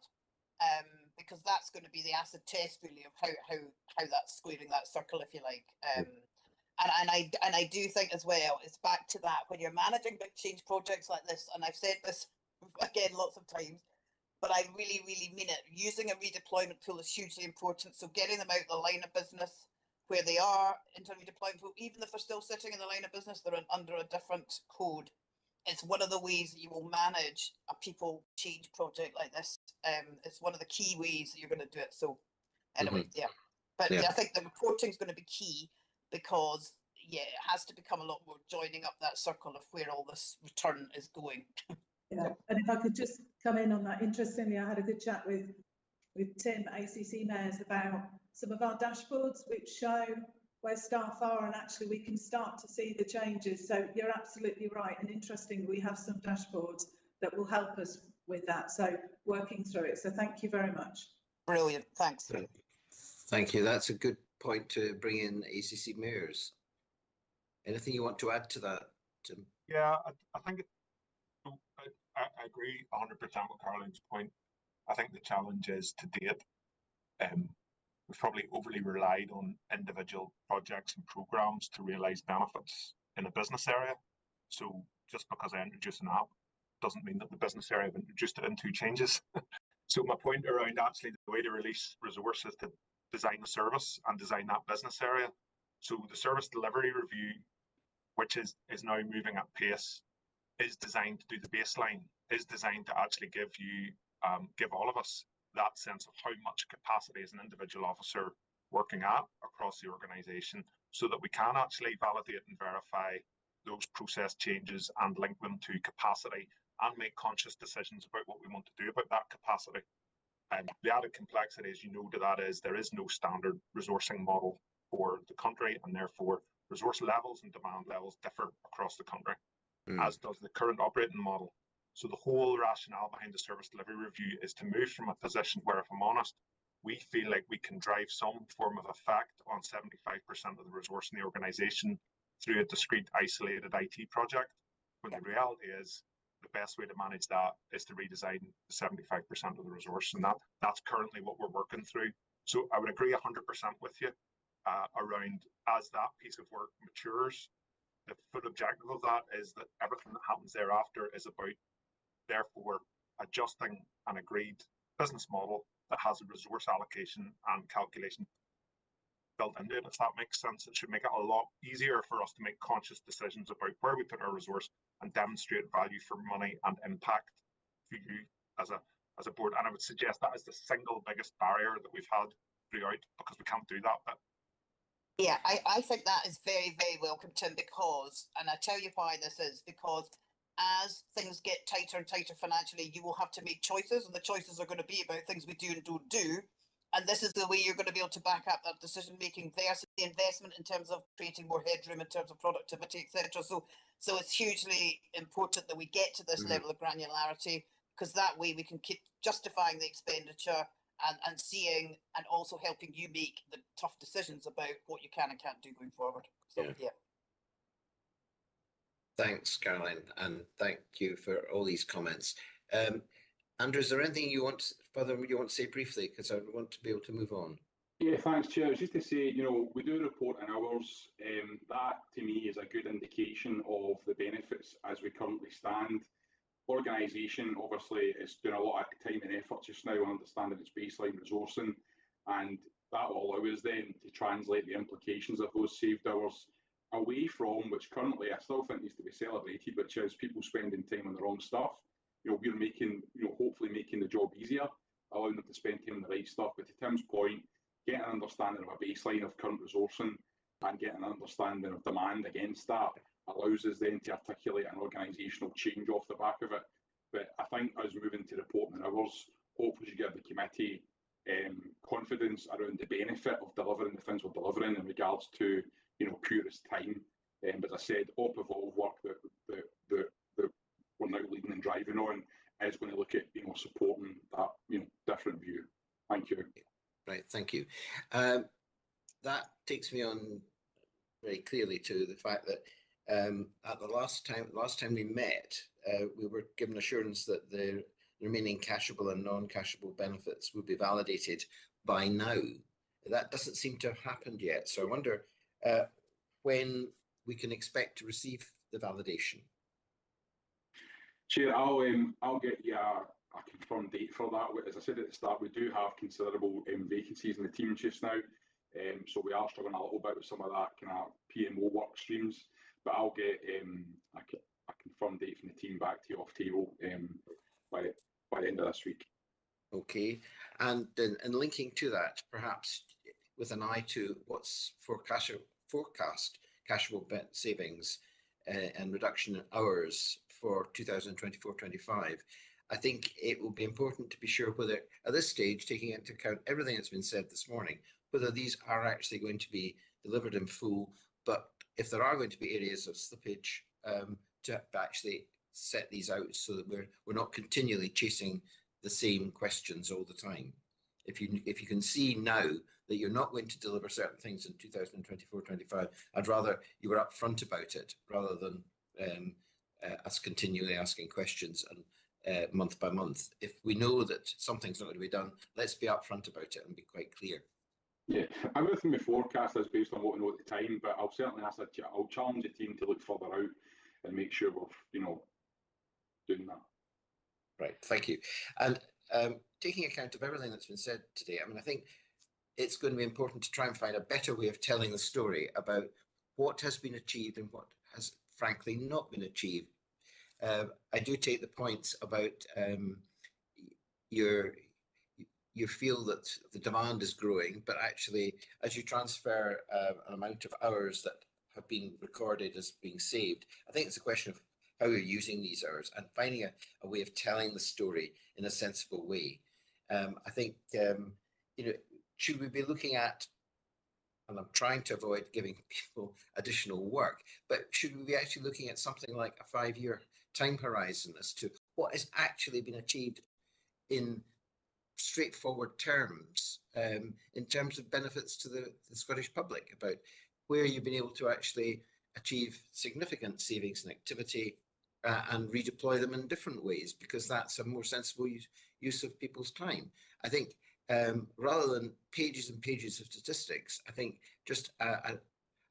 Speaker 11: Because that's going to be the acid test really of how that's squaring that circle, if you like. And I do think as well, it's back to that when you're managing big change projects like this, and I've said this again lots of times, but I really, really mean it. Using a redeployment pool is hugely important. So getting them out the line of business where they are into a redeployment pool, even if they're still sitting in the line of business, they're under a different code. It's one of the ways that you will manage a people change project like this. It's one of the key ways that you're going to do it. So anyway, yeah. But I think the reporting is going to be key, because it has to become a lot more joining up that circle of where all this return is going.
Speaker 2: Yeah, and if I could just come in on that, interestingly, I had a good chat with Tim, ACC mayors, about some of our dashboards which show where staff are, and actually we can start to see the changes. So you're absolutely right, and interesting, we have some dashboards that will help us with that. So working through it. So thank you very much.
Speaker 11: Brilliant, thanks.
Speaker 1: Thank you. That's a good point to bring in ACC mayors. Anything you want to add to that, Tim?
Speaker 13: Yeah, I think I agree 100% with Caroline's point. I think the challenge is to date, we've probably overly relied on individual projects and programs to realise benefits in a business area. So just because I introduce an app doesn't mean that the business area I've introduced it into changes. So my point around actually the way to release resources to design a service and design that business area. So the service delivery review, which is now moving at pace, is designed to do the baseline, is designed to actually give you, give all of us that sense of how much capacity as an individual officer working at across the organisation, so that we can actually validate and verify those process changes and link them to capacity and make conscious decisions about what we want to do about that capacity. The added complexity, as you know, to that is there is no standard resourcing model for the country, and therefore resource levels and demand levels differ across the country, as does the current operating model. So the whole rationale behind the service delivery review is to move from a position where, if I'm honest, we feel like we can drive some form of effect on 75% of the resource in the organisation through a discrete, isolated IT project, when the reality is the best way to manage that is to redesign the 75% of the resource, and that's currently what we're working through. So I would agree 100% with you around, as that piece of work matures, the full objective of that is that everything that happens thereafter is about, therefore, adjusting an agreed business model that has a resource allocation and calculation built into it. If that makes sense, it should make it a lot easier for us to make conscious decisions about where we put our resource and demonstrate value for money and impact for you as a board. And I would suggest that is the single biggest barrier that we've had throughout, because we can't do that bit.
Speaker 11: Yeah, I think that is very, very welcome, Tim, because, and I tell you why this is, because as things get tighter and tighter financially, you will have to make choices, and the choices are going to be about things we do and don't do. And this is the way you're going to be able to back up that decision making versus the investment in terms of creating more headroom in terms of productivity, etc. So it's hugely important that we get to this level of granularity, because that way we can keep justifying the expenditure and seeing, and also helping you make the tough decisions about what you can and can't do going forward. So yeah.
Speaker 1: Thanks, Caroline, and thank you for all these comments. Andrew, is there anything you want to say briefly, because I want to be able to move on?
Speaker 7: Yeah, thanks, Chair. Just to say, we do report in hours. That to me is a good indication of the benefits as we currently stand. Organisation obviously is doing a lot of time and effort just now on understanding its baseline resourcing, and that will allow us then to translate the implications of those saved hours away from, which currently I still think needs to be celebrated, which is people spending time on the wrong stuff. We're making, hopefully making the job easier, allowing them to spend time on the right stuff. But to Tim's point, getting an understanding of a baseline of current resourcing and getting an understanding of demand against that allows us then to articulate an organisational change off the back of it. But I think us moving to reporting hours hopefully give the committee confidence around the benefit of delivering the things we're delivering in regards to purest time. But as I said, op evolve work that we're now leading and driving on is going to look at supporting that different view. Thank you.
Speaker 1: Right, thank you. That takes me on very clearly to the fact that at the last time we met, we were given assurance that the remaining cashable and non-cashable benefits would be validated by now. That doesn't seem to have happened yet. So I wonder when we can expect to receive the validation.
Speaker 7: Chair, I'll get you a confirmed date for that. As I said at the start, we do have considerable vacancies in the team just now. So we are struggling a little bit with some of that kind of PMO work streams, but I'll get a confirmed date from the team back to you off table by the end of this week.
Speaker 1: Okay, and linking to that, perhaps with an eye to what's forecast cashable savings and reduction in hours for 2024-25, I think it will be important to be sure whether, at this stage, taking into account everything that's been said this morning, whether these are actually going to be delivered in full, but if there are going to be areas of slippage, to actually set these out so that we're not continually chasing the same questions all the time. If you can see now that you're not going to deliver certain things in 2024-25, I'd rather you were upfront about it rather than us continually asking questions and month by month. If we know that something's not going to be done, let's be upfront about it and be quite clear.
Speaker 7: Yeah, everything we forecast is based on what we know at the time, but I'll certainly I'll challenge the team to look further out and make sure we're, doing that.
Speaker 1: Right, thank you. And taking account of everything that's been said today, I mean, I think it's going to be important to try and find a better way of telling the story about what has been achieved and what has frankly not been achieved. I do take the points about you feel that the demand is growing, but actually as you transfer an amount of hours that have been recorded as being saved, I think it's a question of how you're using these hours and finding a way of telling the story in a sensible way. I think, should we be looking at, and I'm trying to avoid giving people additional work, but should we be actually looking at something like a 5-year time horizon as to what has actually been achieved in straightforward terms, in terms of benefits to the Scottish public, about where you've been able to actually achieve significant savings and activity and redeploy them in different ways, because that's a more sensible use of people's time. I think rather than pages and pages of statistics, I think just a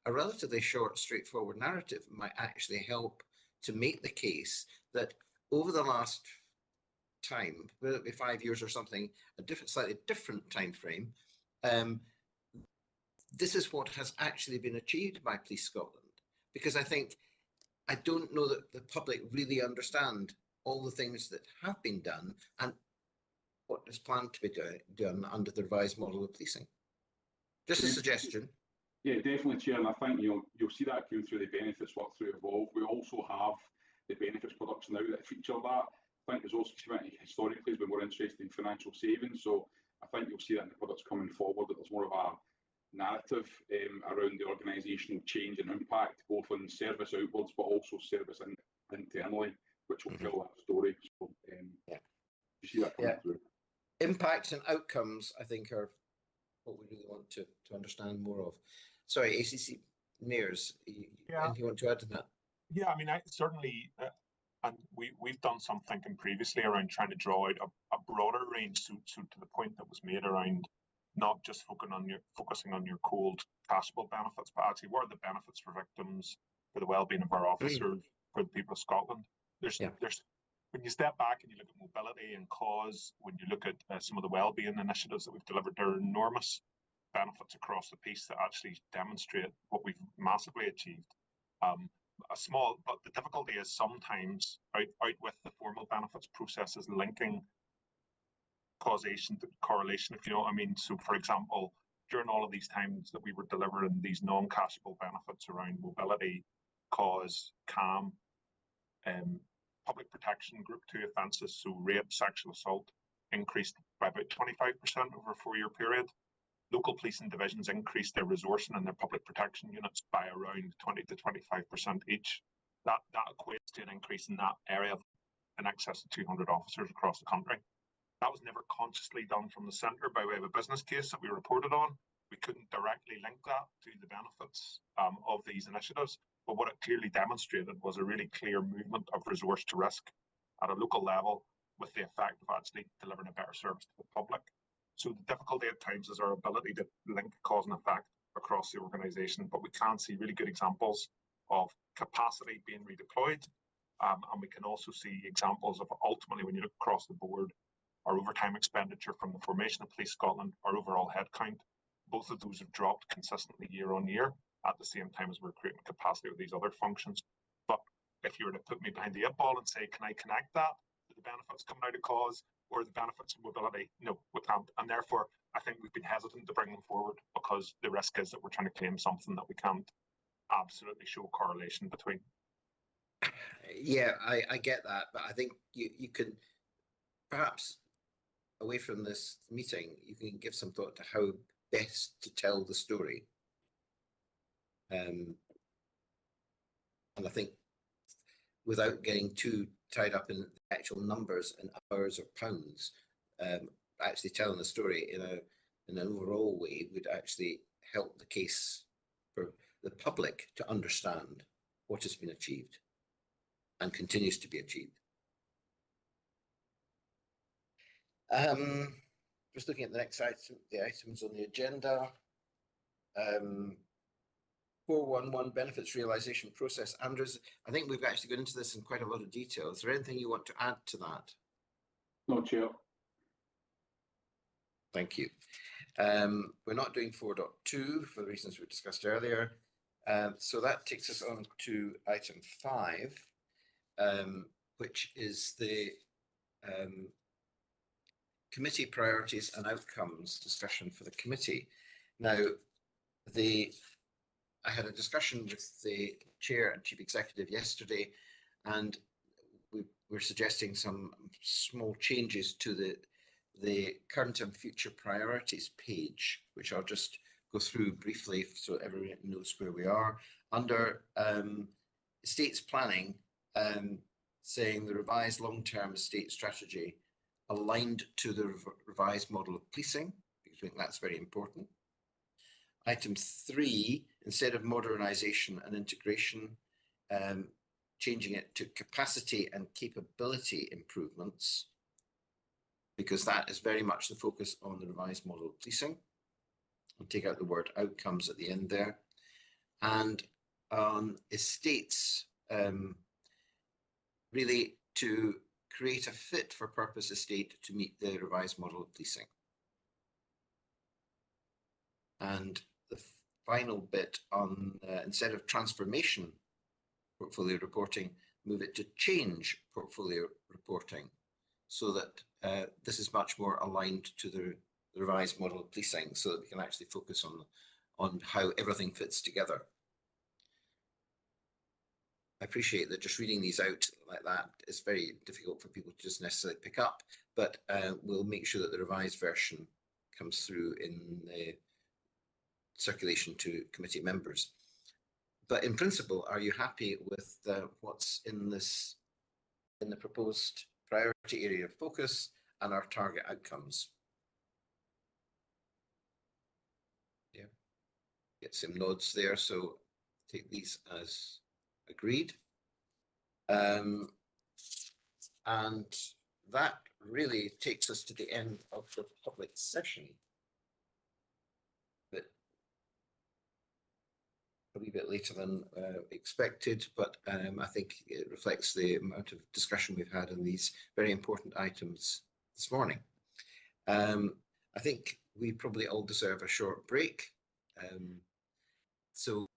Speaker 1: relatively short, straightforward narrative might actually help to make the case that over the last time, whether it be 5 years or something, slightly different time frame, this is what has actually been achieved by Police Scotland. Because I don't know that the public really understand all the things that have been done and what is planned to be done under the revised model of policing. Just a suggestion.
Speaker 7: Yeah, definitely, Chair, and I think you'll see that going through the benefits work through Evolve. We also have the benefits products now that feature that. I think there's also historically has been more interested in financial savings, so I think you'll see that in the products coming forward, that there's more of a narrative around the organisational change and impact, both on service outwards but also service internally, which will tell that story. So you see that coming through.
Speaker 1: Impact and outcomes, I think, are what we really want to understand more of. Sorry, ACC Mayors, anything you want to add to that?
Speaker 13: Yeah, I mean, I certainly, and we've done some thinking previously around trying to draw out a broader range to the point that was made around not just focusing on your cold cashable benefits, but actually what are the benefits for victims, for the well-being of our officers, for the people of Scotland. There's when you step back and you look at mobility and cause, when you look at some of the well-being initiatives that we've delivered, there are enormous benefits across the piece that actually demonstrate what we've massively achieved. But the difficulty is sometimes out with the formal benefits processes linking causation to correlation, if you know what I mean. So, for example, during all of these times that we were delivering these non-cashable benefits around mobility, cause, CAM, public protection group 2 offences, so rape, sexual assault, increased by about 25% over a 4-year period. Local policing divisions increased their resourcing and their public protection units by around 20 to 25% each. That equates to an increase in that area of in excess of 200 officers across the country. That was never consciously done from the centre by way of a business case that we reported on. We couldn't directly link that to the benefits of these initiatives, but what it clearly demonstrated was a really clear movement of resource to risk at a local level with the effect of actually delivering a better service to the public. So the difficulty at times is our ability to link cause and effect across the organisation, but we can see really good examples of capacity being redeployed, and we can also see examples of ultimately, when you look across the board, our overtime expenditure from the formation of Police Scotland, our overall headcount, both of those have dropped consistently year on year at the same time as we're creating capacity with these other functions. But if you were to put me behind the 8 ball and say, can I connect that to the benefits coming out of cause or the benefits of mobility? No, we can't. And therefore, I think we've been hesitant to bring them forward because the risk is that we're trying to claim something that we can't absolutely show correlation between.
Speaker 1: Yeah, I get that, but I think you can perhaps, away from this meeting, you can give some thought to how best to tell the story. And I think without getting too tied up in the actual numbers and hours or pounds, actually telling the story in an overall way would actually help the case for the public to understand what has been achieved and continues to be achieved. Just looking at the next item, the items on the agenda. 411 benefits realisation process. Andrews, I think we've actually gone into this in quite a lot of detail. Is there anything you want to add to that?
Speaker 7: No, Chair.
Speaker 1: Thank you. We're not doing 4.2 for the reasons we discussed earlier. So that takes us on to item 5, which is the committee priorities and outcomes discussion for the committee. Now, I had a discussion with the chair and chief executive yesterday, and we're suggesting some small changes to the current and future priorities page, which I'll just go through briefly so everyone knows where we are. Under estates planning, saying the revised long-term estate strategy aligned to the revised model of policing, because I think that's very important. Item 3, instead of modernisation and integration, changing it to capacity and capability improvements, because that is very much the focus on the revised model of policing. I'll take out the word outcomes at the end there. And on estates, really to create a fit for purpose estate to meet the revised model of policing. And the final bit on, instead of transformation portfolio reporting, move it to change portfolio reporting, so that this is much more aligned to the revised model of policing, so that we can actually focus on how everything fits together. I appreciate that just reading these out like that is very difficult for people to just necessarily pick up, but we'll make sure that the revised version comes through in the circulation to committee members. But in principle, are you happy with what's in the proposed priority area of focus and our target outcomes? Yeah, get some nods there, so take these as agreed. And that really takes us to the end of the public session. But a wee bit later than expected, but I think it reflects the amount of discussion we've had on these very important items this morning. I think we probably all deserve a short break. So